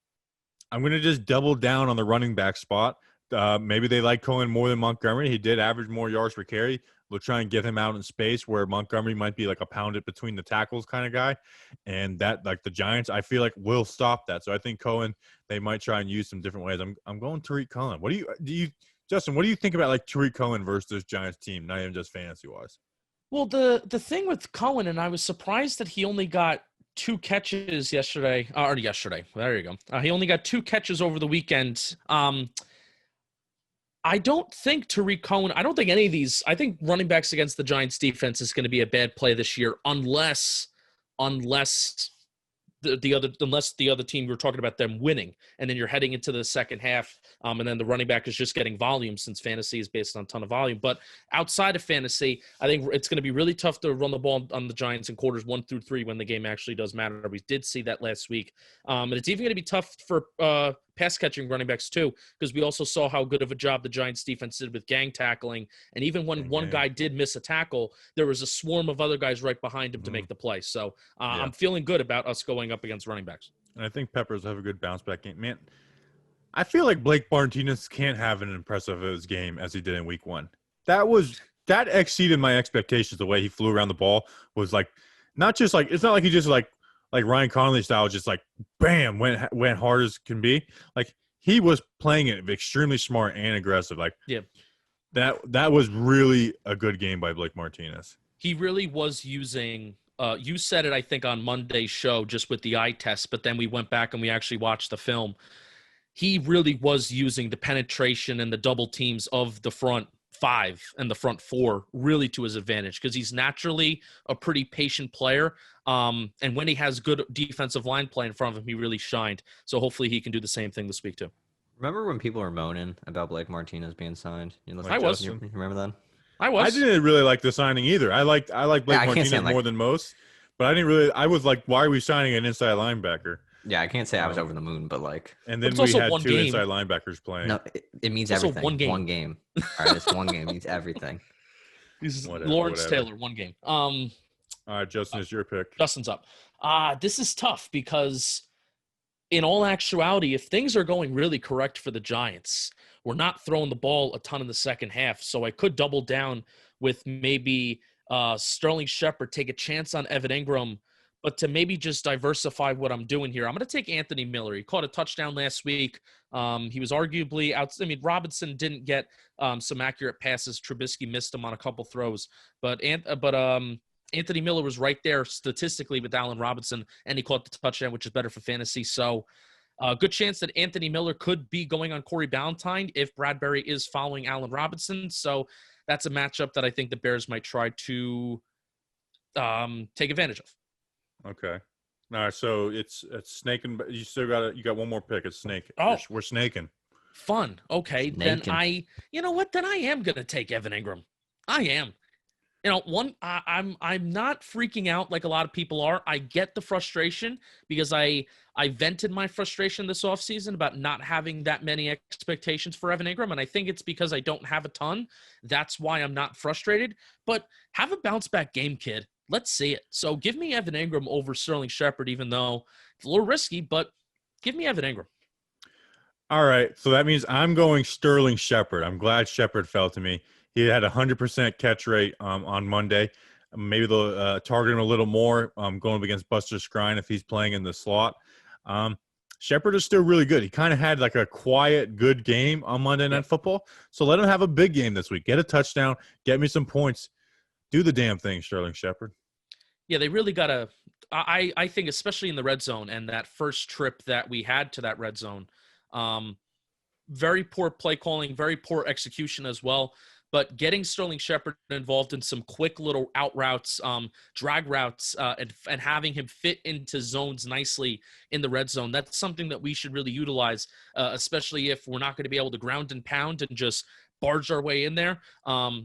going to just double down on the running back spot. Maybe they like Cohen more than Montgomery. He did average more yards per carry. They'll try and get him out in space where Montgomery might be like a pound it between the tackles kind of guy. And that, like the Giants, I feel like will stop that. So I think Cohen, they might try and use some different ways. I'm going Tariq Cohen. What do you Justin, what do you think about like Tariq Cohen versus this Giants team, not even just fantasy wise? Well, the thing with Cohen, and I was surprised that he only got 2 catches yesterday. There you go. He only got 2 catches over the weekend. I don't think Tariq Cohen, I don't think any of these, I think running backs against the Giants defense is going to be a bad play this year unless unless the other team, we're talking about them winning, and then you're heading into the second half, and then the running back is just getting volume since fantasy is based on a ton of volume. But outside of fantasy, I think it's going to be really tough to run the ball on the Giants in quarters 1 through 3 when the game actually does matter. We did see that last week, and it's even going to be tough for pass catching running backs too, because we also saw how good of a job the Giants defense did with gang tackling, and even when one guy did miss a tackle, there was a swarm of other guys right behind him to make the play. So I'm feeling good about us going up against running backs. And I think Peppers will have a good bounce back game. Man, I feel like Blake Martinez can't have an impressive as game as he did in week 1. That exceeded my expectations. The way he flew around the ball was like, not just like, it's not like he just like Ryan Connolly style, just like bam, went hard as can be. Like he was playing it extremely smart and aggressive. Like that was really a good game by Blake Martinez. He really was using. You said it, I think, on Monday's show, just with the eye test, but then we went back and we actually watched the film. He really was using the penetration and the double teams of the front 5 and the front 4 really to his advantage, because he's naturally a pretty patient player. And when he has good defensive line play in front of him, he really shined. So hopefully he can do the same thing this week too. Remember when people were moaning about Blake Martinez being signed? I was. You remember that? I didn't really like the signing either. I like Blake Martinez more than most, but I didn't really. I was like, why are we signing an inside linebacker? Yeah, I can't say I was over the moon, but like. And then we had 2 inside linebackers playing. No, it means everything. One game. All right, it's one game. It means everything. Lawrence Taylor, 1 game. All right, Justin, is your pick. Justin's up. This is tough because in all actuality, if things are going really correct for the Giants, we're not throwing the ball a ton in the second half. So I could double down with maybe Sterling Shepard, take a chance on Evan Ingram, but to maybe just diversify what I'm doing here, I'm going to take Anthony Miller. He caught a touchdown last week. He was arguably out. I mean, Robinson didn't get some accurate passes. Trubisky missed him on a couple throws, but Anthony Miller was right there statistically with Allen Robinson, and he caught the touchdown, which is better for fantasy. So good chance that Anthony Miller could be going on Corey Ballantyne if Bradbury is following Allen Robinson. So that's a matchup that I think the Bears might try to take advantage of. Okay. All right, so it's snaking. You got one more pick. It's snake. Oh, we're snaking. Fun. Okay, Snaking. then you know what? Then I am gonna take Evan Ingram. I am. You know, I'm not freaking out like a lot of people are. I get the frustration because I vented my frustration this offseason about not having that many expectations for Evan Ingram, and I think it's because I don't have a ton. That's why I'm not frustrated. But have a bounce back game, kid. Let's see it. So give me Evan Ingram over Sterling Shepard, even though it's a little risky, but give me Evan Ingram. All right, so that means I'm going Sterling Shepard. I'm glad Shepard fell to me. He had a 100% catch rate on Monday. Maybe they'll target him a little more going up against Buster Skrine if he's playing in the slot. Shepard is still really good. He kind of had like a quiet, good game on Monday Night Football. So let him have a big game this week. Get a touchdown. Get me some points. Do the damn thing, Sterling Shepard. Yeah, they really got to – I think especially in the red zone and that first trip that we had to that red zone, very poor play calling, very poor execution as well. But getting Sterling Shepard involved in some quick little out routes, drag routes, and having him fit into zones nicely in the red zone, that's something that we should really utilize, especially if we're not going to be able to ground and pound and just barge our way in there.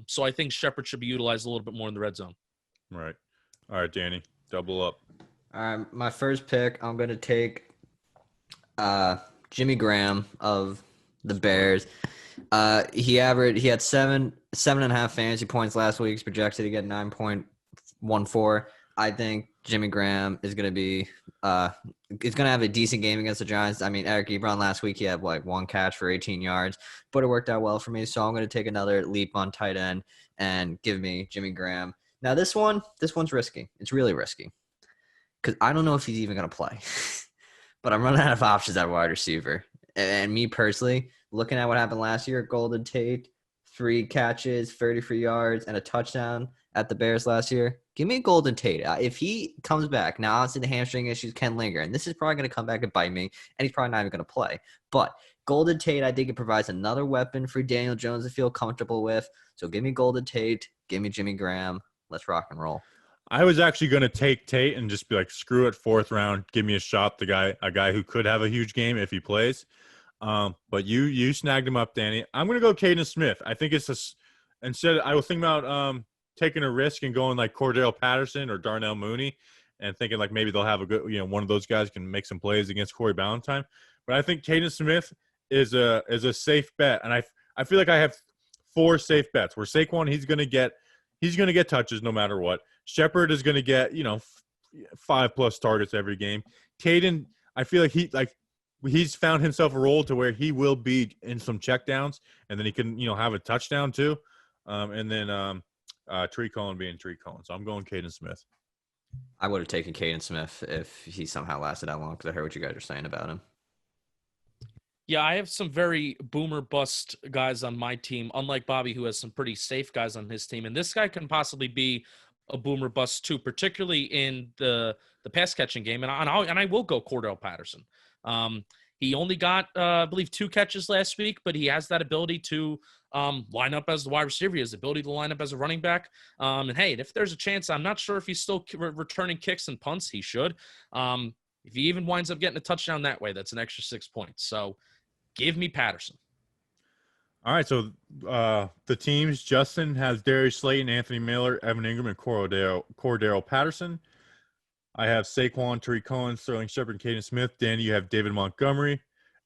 So I think Shepard should be utilized a little bit more in the red zone. Right. All right, Danny, double up. All right, my first pick, I'm going to take Jimmy Graham of the Bears. He had 7.5 fantasy points last week. He's projected to get 9.14. I think Jimmy Graham is going to be is going to have a decent game against the Giants. I mean, Eric Ebron last week, he had like 1 catch for 18 yards, but it worked out well for me. So I'm going to take another leap on tight end and give me Jimmy Graham. Now this one's risky. It's really risky because I don't know if he's even going to play, but I'm running out of options at wide receiver. And me personally, looking at what happened last year, Golden Tate, 3 catches, 33 yards, and a touchdown at the Bears last year. Give me Golden Tate. If he comes back, now obviously the hamstring issues can linger, and this is probably going to come back and bite me, and he's probably not even going to play. But Golden Tate, I think it provides another weapon for Daniel Jones to feel comfortable with. So give me Golden Tate. Give me Jimmy Graham. Let's rock and roll. I was actually going to take Tate and just be like, screw it, 4th round, give me a shot. A guy who could have a huge game if he plays. But you snagged him up, Danny. I'm going to go Caden Smith. I think instead I was thinking about taking a risk and going like Cordell Patterson or Darnell Mooney and thinking like maybe they'll have a good, one of those guys can make some plays against Corey Ballantyne. But I think Caden Smith is a safe bet. And I feel like I have 4 safe bets where Saquon, he's going to get touches no matter what. Shepard is going to get, 5+ targets every game. Caden, I feel like he's found himself a role to where he will be in some checkdowns, and then he can, have a touchdown too. And then Tree Cohen being Tree Cohen. So I'm going Caden Smith. I would have taken Caden Smith if he somehow lasted that long because I heard what you guys are saying about him. Yeah, I have some very boomer bust guys on my team, unlike Bobby, who has some pretty safe guys on his team. And this guy can possibly be a boomer bust too, particularly in the pass catching game. And I will go Cordell Patterson. He only got, I believe, 2 catches last week, but he has that ability to line up as the wide receiver. He has the ability to line up as a running back. And hey, if there's a chance, I'm not sure if he's still returning kicks and punts. He should. If he even winds up getting a touchdown that way, that's an extra 6 points. So give me Patterson. All right, so the teams, Justin has Darius Slayton, Anthony Miller, Evan Ingram, and Cordero Patterson. I have Saquon, Tariq Cohen, Sterling Shepard, and Caden Smith. Danny, you have David Montgomery,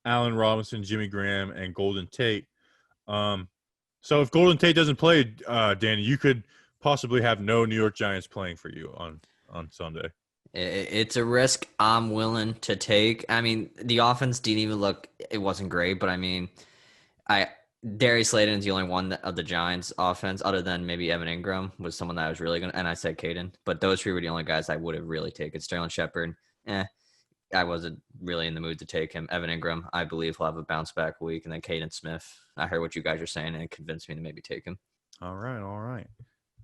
Allen Robinson, Jimmy Graham, and Golden Tate. So if Golden Tate doesn't play, Danny, you could possibly have no New York Giants playing for you on Sunday. It's a risk I'm willing to take. I mean, the offense didn't even look – it wasn't great, but, I mean, Darius Slayton is the only one of the Giants' offense, other than maybe Evan Ingram was someone that I was really going to – and I said Caden. But those 3 were the only guys I would have really taken. Sterling Shepard, I wasn't really in the mood to take him. Evan Ingram, I believe he'll have a bounce-back week. And then Caden Smith, I heard what you guys are saying, and it convinced me to maybe take him. All right.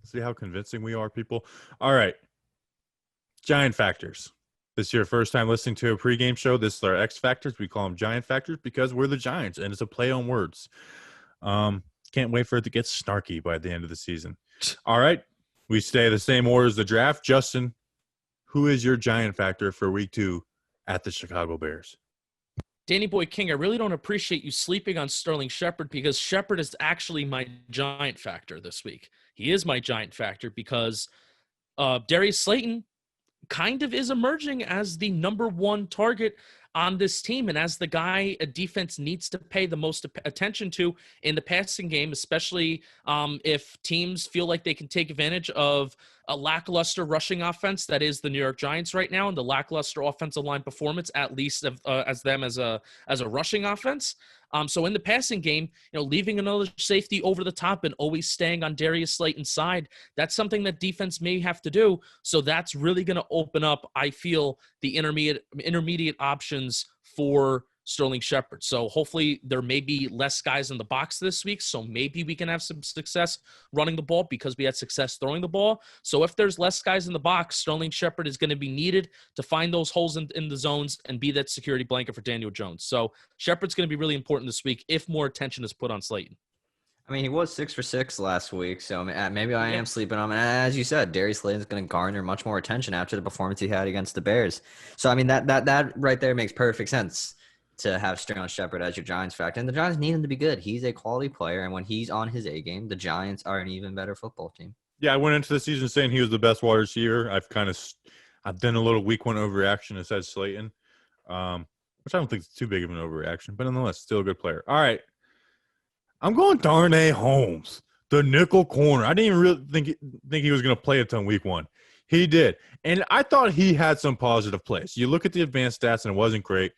See how convincing we are, people? All right. Giant factors. This is your first time listening to a pregame show. This is our X factors. We call them Giant factors because we're the Giants, and it's a play on words. Can't wait for it to get snarky by the end of the season. All right. We stay the same order as the draft. Justin, who is your Giant factor for week 2 at the Chicago Bears? Danny Boy King, I really don't appreciate you sleeping on Sterling Shepard because Shepard is actually my Giant factor this week. He is my Giant factor because Darius Slayton kind of is emerging as the number 1 target on this team and as the guy a defense needs to pay the most attention to in the passing game, especially if teams feel like they can take advantage of a lackluster rushing offense that is the New York Giants right now and the lackluster offensive line performance, at least as a rushing offense. So in the passing game, leaving another safety over the top and always staying on Darius Slayton's side, that's something that defense may have to do. So that's really going to open up, I feel, the intermediate options for Sterling Shepard. So hopefully there may be less guys in the box this week. So maybe we can have some success running the ball because we had success throwing the ball. So if there's less guys in the box, Sterling Shepard is going to be needed to find those holes in the zones and be that security blanket for Daniel Jones. So Shepard's going to be really important this week if more attention is put on Slayton. I mean, he was 6 for 6 last week, so maybe I am sleeping on him. And as you said, Darius Slayton's going to garner much more attention after the performance he had against the Bears. So, I mean, that right there makes perfect sense to have Sterling Shepard as your Giants factor. And the Giants need him to be good. He's a quality player, and when he's on his A game, the Giants are an even better football team. Yeah, I went into the season saying he was the best wide receiver. I've done a little week 1 overreaction and said Slayton, which I don't think is too big of an overreaction, but nonetheless, still a good player. All right. I'm going Darnay Holmes, the nickel corner. I didn't even really think he was going to play a ton week 1. He did. And I thought he had some positive plays. You look at the advanced stats, and it wasn't great.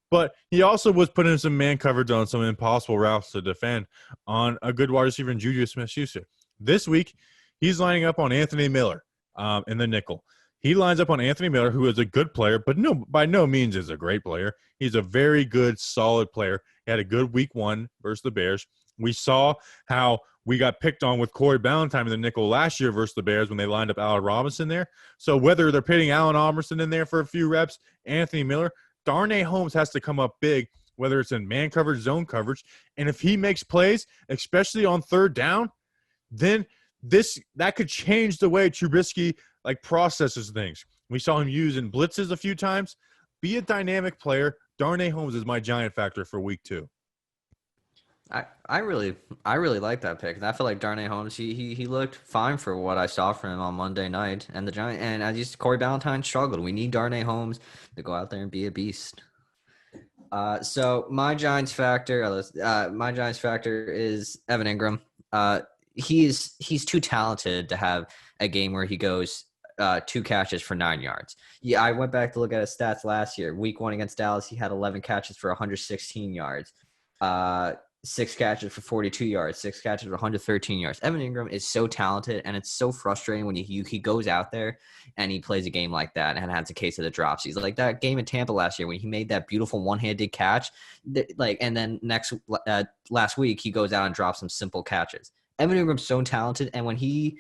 But he also was putting some man coverage on some impossible routes to defend on a good wide receiver in Juju Smith-Schuster. This week, he's lining up on Anthony Miller in the nickel. He lines up on Anthony Miller, who is a good player, but by no means is a great player. He's a very good, solid player. He had a good week 1 versus the Bears. We saw how we got picked on with Corey Ballantyne in the nickel last year versus the Bears when they lined up Allen Robinson there. So whether they're pitting Allen Robinson in there for a few reps, Anthony Miller, Darnay Holmes has to come up big, whether it's in man coverage, zone coverage. And if he makes plays, especially on third down, then that could change the way Trubisky processes things. We saw him use in blitzes a few times. Be a dynamic player. Darnay Holmes is my giant factor for week 2. I really like that pick. And I feel like Darnay Holmes, he looked fine for what I saw from him on Monday night. And as you said, Corey Ballantyne struggled. We need Darnay Holmes to go out there and be a beast. So my Giants factor is Evan Ingram. He's too talented to have a game where he goes 2 catches for 9 yards. Yeah, I went back to look at his stats last year. Week 1 against Dallas, he had 11 catches for 116 yards. 6 catches for 42 yards, 6 catches for 113 yards. Evan Ingram is so talented, and it's so frustrating when he goes out there and he plays a game like that and has a case of the drops. He's like that game in Tampa last year when he made that beautiful one-handed catch, and then last week he goes out and drops some simple catches. Evan Ingram's so talented, and when he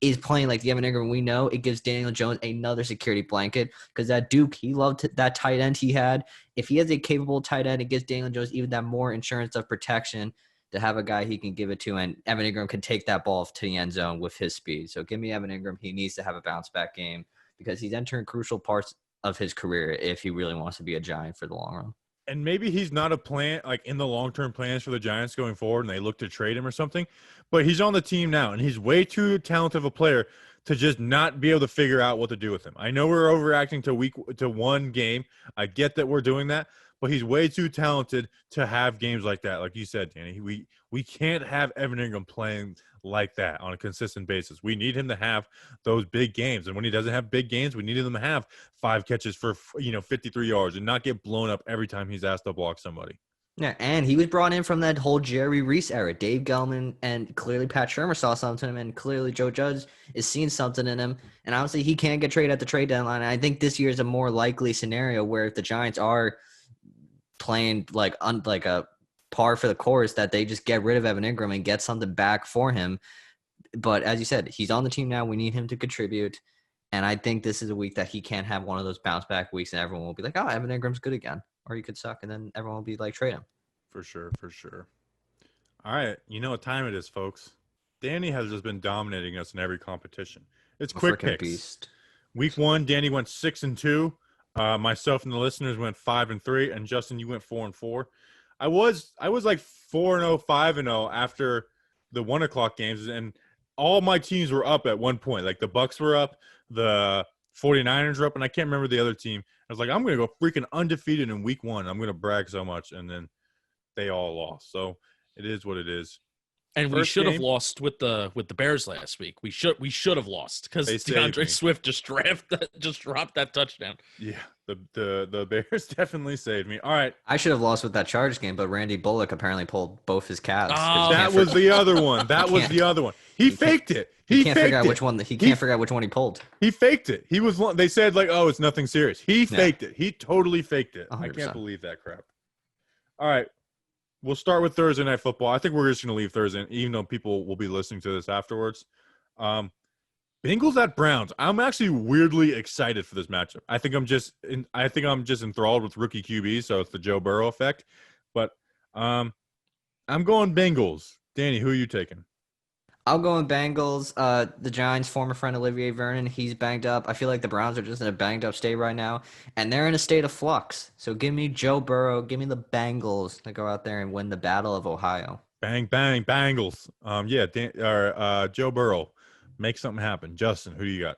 is playing like the Evan Ingram we know, it gives Daniel Jones another security blanket because at Duke, he loved that tight end he had. If he has a capable tight end, it gives Daniel Jones even that more insurance of protection to have a guy he can give it to, and Evan Ingram can take that ball to the end zone with his speed. So give me Evan Ingram. He needs to have a bounce-back game because he's entering crucial parts of his career if he really wants to be a Giant for the long run. And maybe he's not a plan in the long-term plans for the Giants going forward and they look to trade him or something, but he's on the team now and he's way too talented of a player to just not be able to figure out what to do with him. I know we're overreacting to one game. I get that we're doing that, but he's way too talented to have games like that. Like you said, Danny, we can't have Evan Ingram playing like that on a consistent basis. We need him to have those big games. And when he doesn't have big games, we need him to have 5 catches for 53 yards and not get blown up every time he's asked to block somebody. Yeah, and he was brought in from that whole Jerry Reese era. Dave Gellman and clearly Pat Shurmur saw something in him, and clearly Joe Judge is seeing something in him. And obviously he can't get traded at the trade deadline. And I think this year is a more likely scenario where if the Giants are playing like a par for the course, that they just get rid of Evan Ingram and get something back for him. But as you said, he's on the team now. We need him to contribute. And I think this is a week that he can't have one of those bounce back weeks and everyone will be like, oh, Evan Ingram's good again. Or he could suck, and then everyone will be like, trade him. For sure. All right. You know what time it is, folks. Danny has just been dominating us in every competition. It's quick picks. Beast. Week 1, Danny went 6-2. Myself and the listeners went 5-3, and Justin, you went 4-4. I was like 4-0, 5-0 after the 1:00 games, and all my teams were up at one point. Like the Bucks were up, the 49ers were up, and I can't remember the other team. I was like, I'm going to go freaking undefeated in week 1. I'm going to brag so much, and then they all lost. So it is what it is. And we should have lost with the Bears last week. We should have lost because DeAndre Swift just dropped that touchdown. Yeah, the Bears definitely saved me. All right, I should have lost with that Chargers game, but Randy Bullock apparently pulled both his calves. Oh, that was the other one. He faked it. He can't figure out which one. He can't figure out which one he pulled. He faked it. They said like, oh, it's nothing serious. He faked it. He totally faked it. 100%. I can't believe that crap. All right. We'll start with Thursday Night Football. I think we're just going to leave Thursday, even though people will be listening to this afterwards. Bengals at Browns. I'm actually weirdly excited for this matchup. I think I'm just enthralled with rookie QBs, so it's the Joe Burrow effect. But I'm going Bengals. Danny, who are you taking? I'll go in Bengals. The Giants' former friend Olivier Vernon, he's banged up. I feel like the Browns are just in a banged up state right now, and they're in a state of flux. So give me Joe Burrow. Give me the Bengals to go out there and win the Battle of Ohio. Bang, bang, Bengals. Joe Burrow. Make something happen. Justin, who do you got?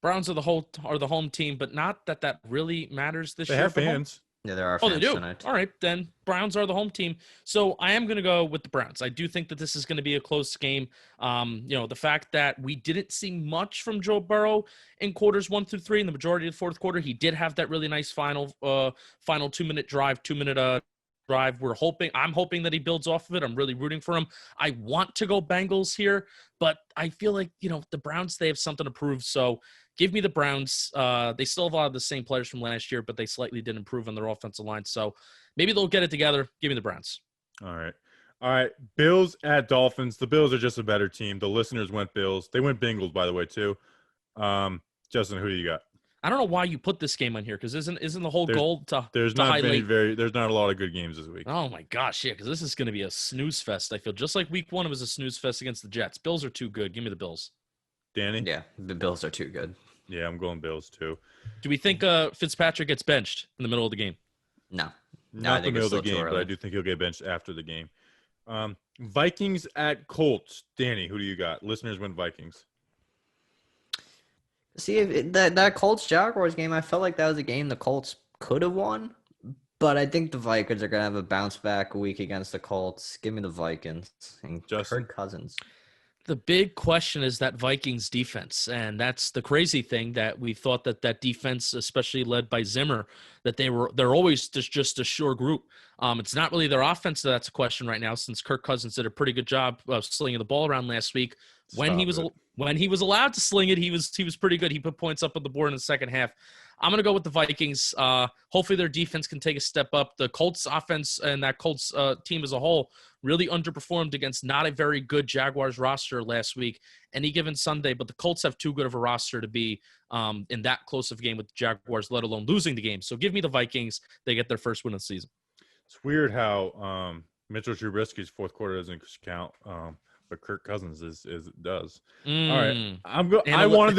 Browns are the home team, but not that really matters this year. They have fans. Yeah, there are fans they do. tonight. All right, then Browns are the home team. So I am going to go with the Browns. I do think that this is going to be a close game. The fact that we didn't see much from Joe Burrow in quarters 1 through 3 in the majority of the fourth quarter, he did have that really nice final 2-minute drive, 2-minute drive. I'm hoping that he builds off of it. I'm really rooting for him. I want to go Bengals here, but I feel like, the Browns, they have something to prove. So give me the Browns. They still have a lot of the same players from last year, but they slightly did improve on their offensive line. So maybe they'll get it together. Give me the Browns. All right. All right, Bills at Dolphins. The Bills are just a better team. The listeners went Bills. They went Bengals, by the way, too. Justin, who do you got? I don't know why you put this game on here because isn't the whole There's- goal to There's to not highlight? there's not a lot of good games this week. Oh my gosh, yeah, because this is going to be a snooze fest. I feel just like week 1 it was a snooze fest against the Jets. Bills are too good. Give me the Bills. Danny? Yeah, the Bills are too good. Yeah, I'm going Bills, too. Do we think Fitzpatrick gets benched in the middle of the game? No. Not I the think middle it's of the still too game, but I early. do think he'll get benched after the game. Vikings at Colts. Danny, who do you got? Listeners went Vikings. See, that Colts Jaguars game, I felt like that was a game the Colts could have won, but I think the Vikings are gonna have a bounce back week against the Colts. Give me the Vikings and Justin? Kirk Cousins. The big question is that Vikings defense, and that's the crazy thing that we thought that defense, especially led by Zimmer, that they're always just a sure group. It's not really their offense that's a question right now, since Kirk Cousins did a pretty good job of slinging the ball around last week. When he was allowed to sling it, he was pretty good. He put points up on the board in the second half. I'm going to go with the Vikings. Hopefully their defense can take a step up. The Colts offense and that Colts team as a whole really underperformed against not a very good Jaguars roster last week, any given Sunday. But the Colts have too good of a roster to be in that close of a game with the Jaguars, let alone losing the game. So give me the Vikings. They get their first win of the season. It's weird how Mitchell Trubisky's fourth quarter doesn't count, but Kirk Cousins does. All right, I wanted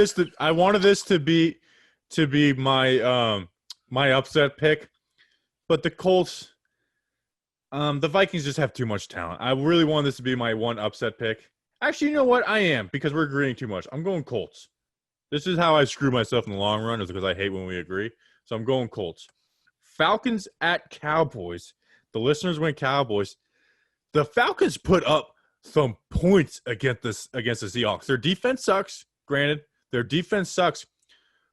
this to be my my upset pick, but the Colts, the Vikings just have too much talent. I really want this to be my one upset pick. Actually, you know what? I am, because we're agreeing too much. I'm going Colts. This is how I screw myself in the long run, is because I hate when we agree. So I'm going Colts. Falcons at Cowboys. The listeners went Cowboys. The Falcons put up some points against the Seahawks. Their defense sucks. Granted, their defense sucks.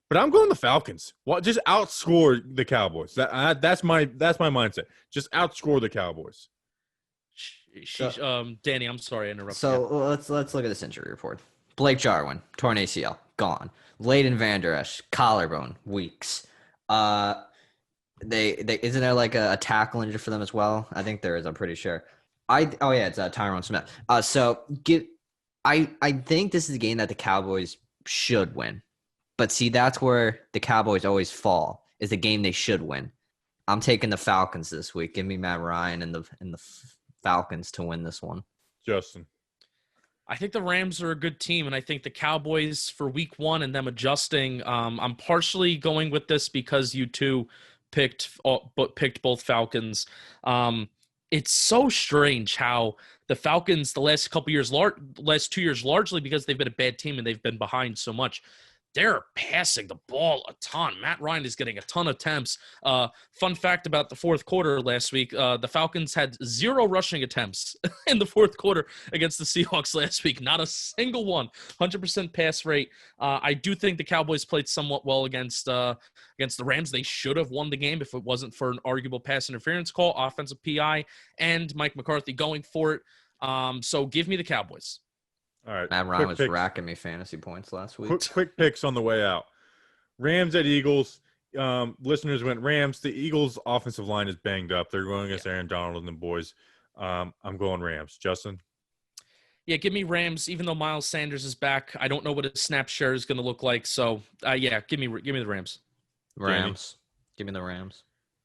But I'm going the Falcons. Well, just outscore the Cowboys. That's my mindset. Just outscore the Cowboys. Danny, I'm sorry I interrupted. So let's look at this injury report. Blake Jarwin, torn ACL, gone. Leighton Vander Esch, collarbone, weeks. They isn't there like a tackle injury for them as well? I think there is. I'm pretty sure. It's Tyrone Smith. I think this is a game that the Cowboys should win, but see, that's where the Cowboys always fall. Is a game they should win. I'm taking the Falcons this week. Give me Matt Ryan and the Falcons to win this one. Justin. I think the Rams are a good team, and I think the Cowboys for week 1 and them adjusting. I'm partially going with this because you two picked both Falcons. It's so strange how the Falcons the last 2 years, largely because they've been a bad team and they've been behind so much, they're passing the ball a ton. Matt Ryan is getting a ton of attempts. Fun fact about the fourth quarter last week, the Falcons had 0 rushing attempts in the fourth quarter against the Seahawks last week. Not a single one. 100% pass rate. I do think the Cowboys played somewhat well against the Rams. They should have won the game if it wasn't for an arguable pass interference call, offensive PI, and Mike McCarthy going for it. So give me the Cowboys. All right. Matt Ryan was picks. racking me fantasy points last week. Quick picks on the way out. Rams at Eagles. Listeners went Rams. The Eagles' offensive line is banged up. They're going against Aaron Donald and the boys. I'm going Rams. Justin? Yeah, give me Rams. Even though Miles Sanders is back, I don't know what his snap share is going to look like. So, give me the Rams. Rams. Give me the Rams.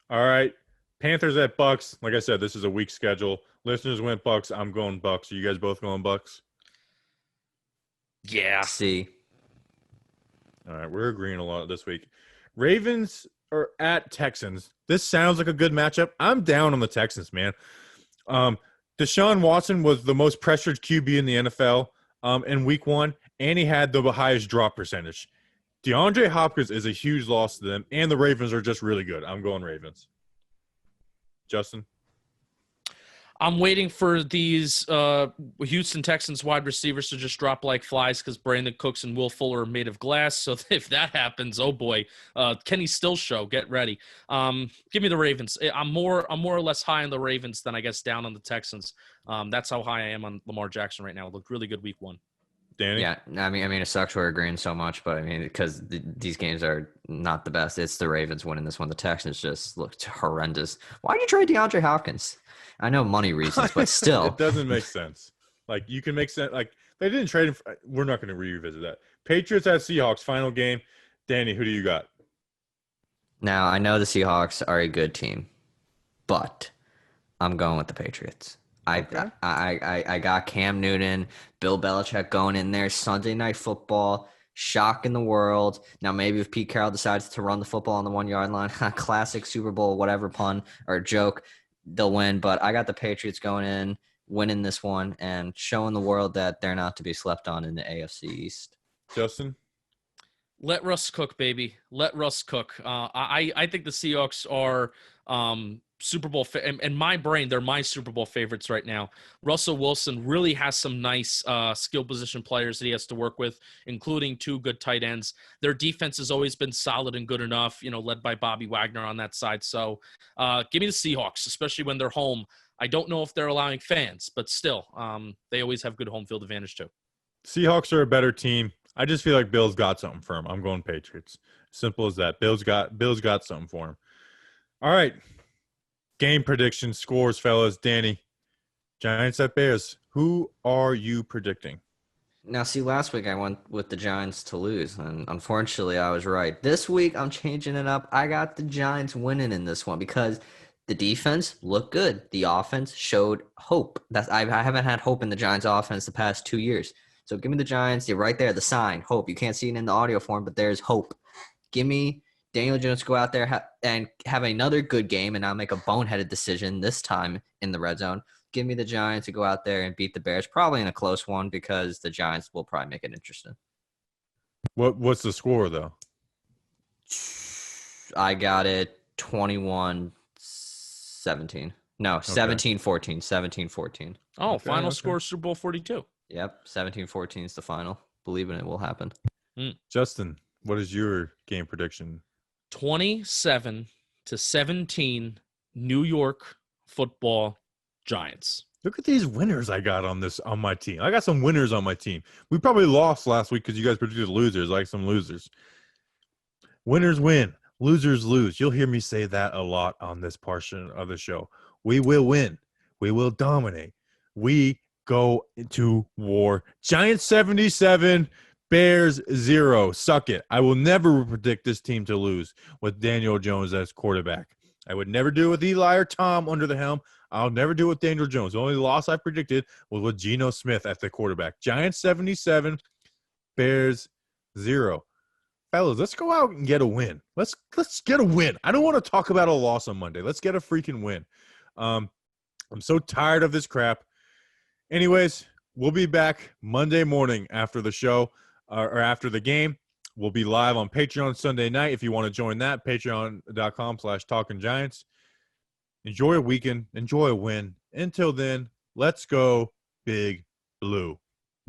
All right. Panthers at Bucks. Like I said, this is a weak schedule. Listeners went Bucks. I'm going Bucks. Are you guys both going Bucks? Yeah. See. All right, we're agreeing a lot this week. Ravens are at Texans. This sounds like a good matchup. I'm down on the Texans, man. Deshaun Watson was the most pressured QB in the NFL in week 1, and he had the highest drop percentage. DeAndre Hopkins is a huge loss to them, and the Ravens are just really good. I'm going Ravens. Justin? I'm waiting for these Houston Texans wide receivers to just drop like flies because Brandon Cooks and Will Fuller are made of glass. So if that happens, oh boy, Kenny Stills show, get ready. Give me the Ravens. I'm more or less high on the Ravens than I guess down on the Texans. That's how high I am on Lamar Jackson right now. It looked really good week 1. Danny? Yeah, I mean, it sucks we're agreeing so much, but I mean, because these games are not the best. It's the Ravens winning this one. The Texans just looked horrendous. Why'd you trade DeAndre Hopkins? I know money reasons, but still, It doesn't make sense. Like, you can make sense. Like, they didn't trade him. We're not going to revisit that. Patriots at Seahawks, final game. Danny, who do you got? now I know the Seahawks are a good team, but I'm going with the Patriots. Okay. I got Cam Newton, Bill Belichick going in there, Sunday Night Football, shocking the world. Now maybe if Pete Carroll decides to run the football on the 1 yard line, classic Super Bowl, whatever pun or joke, they'll win. But I got the Patriots going in, winning this one, and showing the world that they're not to be slept on in the AFC East. Justin? Let Russ cook, baby. Let Russ cook. I think the Seahawks are Super Bowl in my brain, they're my Super Bowl favorites right now. Russell Wilson really has some nice skill position players that he has to work with, including 2 good tight ends. Their defense has always been solid and good enough, led by Bobby Wagner on that side. So give me the Seahawks, especially when they're home. I don't know if they're allowing fans, but still, they always have good home field advantage too. Seahawks are a better team. I just feel like Bill's got something for him. I'm going Patriots. Simple as that. Bill's got something for him. All right. Game prediction scores, fellas. Danny, Giants at Bears. Who are you predicting? Now, see, last week I went with the Giants to lose, and unfortunately I was right. This week I'm changing it up. I got the Giants winning in this one because the defense looked good. The offense showed hope. I haven't had hope in the Giants offense the past 2 years. So give me the Giants. You're right there, the sign, hope. You can't see it in the audio form, but there's hope. Give me Daniel Jones to go out there and have another good game and not make a boneheaded decision this time in the red zone. Give me the Giants to go out there and beat the Bears, probably in a close one because the Giants will probably make it interesting. What's the score, though? I got it 21-17. No, 17-14. 17-14. Oh, Okay, final okay. score Super Bowl 42. Yep, 17-14 is the final. Believe in it will happen. Justin, what is your game prediction? 27-17 New York Football Giants. Look at these winners I got on my team. I got some winners on my team. We probably lost last week because you guys predicted losers, like some losers. Winners win, losers lose. You'll hear me say that a lot on this portion of the show. We will win. We will dominate. We go into war. Giants 77, Bears 0. Suck it. I will never predict this team to lose with Daniel Jones as quarterback. I would never do it with Eli or Tom under the helm. I'll never do it with Daniel Jones. The only loss I predicted was with Geno Smith at the quarterback. Giants 77, Bears 0. Fellas, let's go out and get a win. Let's get a win. I don't want to talk about a loss on Monday. Let's get a freaking win. I'm so tired of this crap. Anyways, we'll be back Monday morning after the show or after the game. We'll be live on Patreon Sunday night. If you want to join that, patreon.com/talkinggiants. Enjoy a weekend. Enjoy a win. Until then, let's go Big Blue.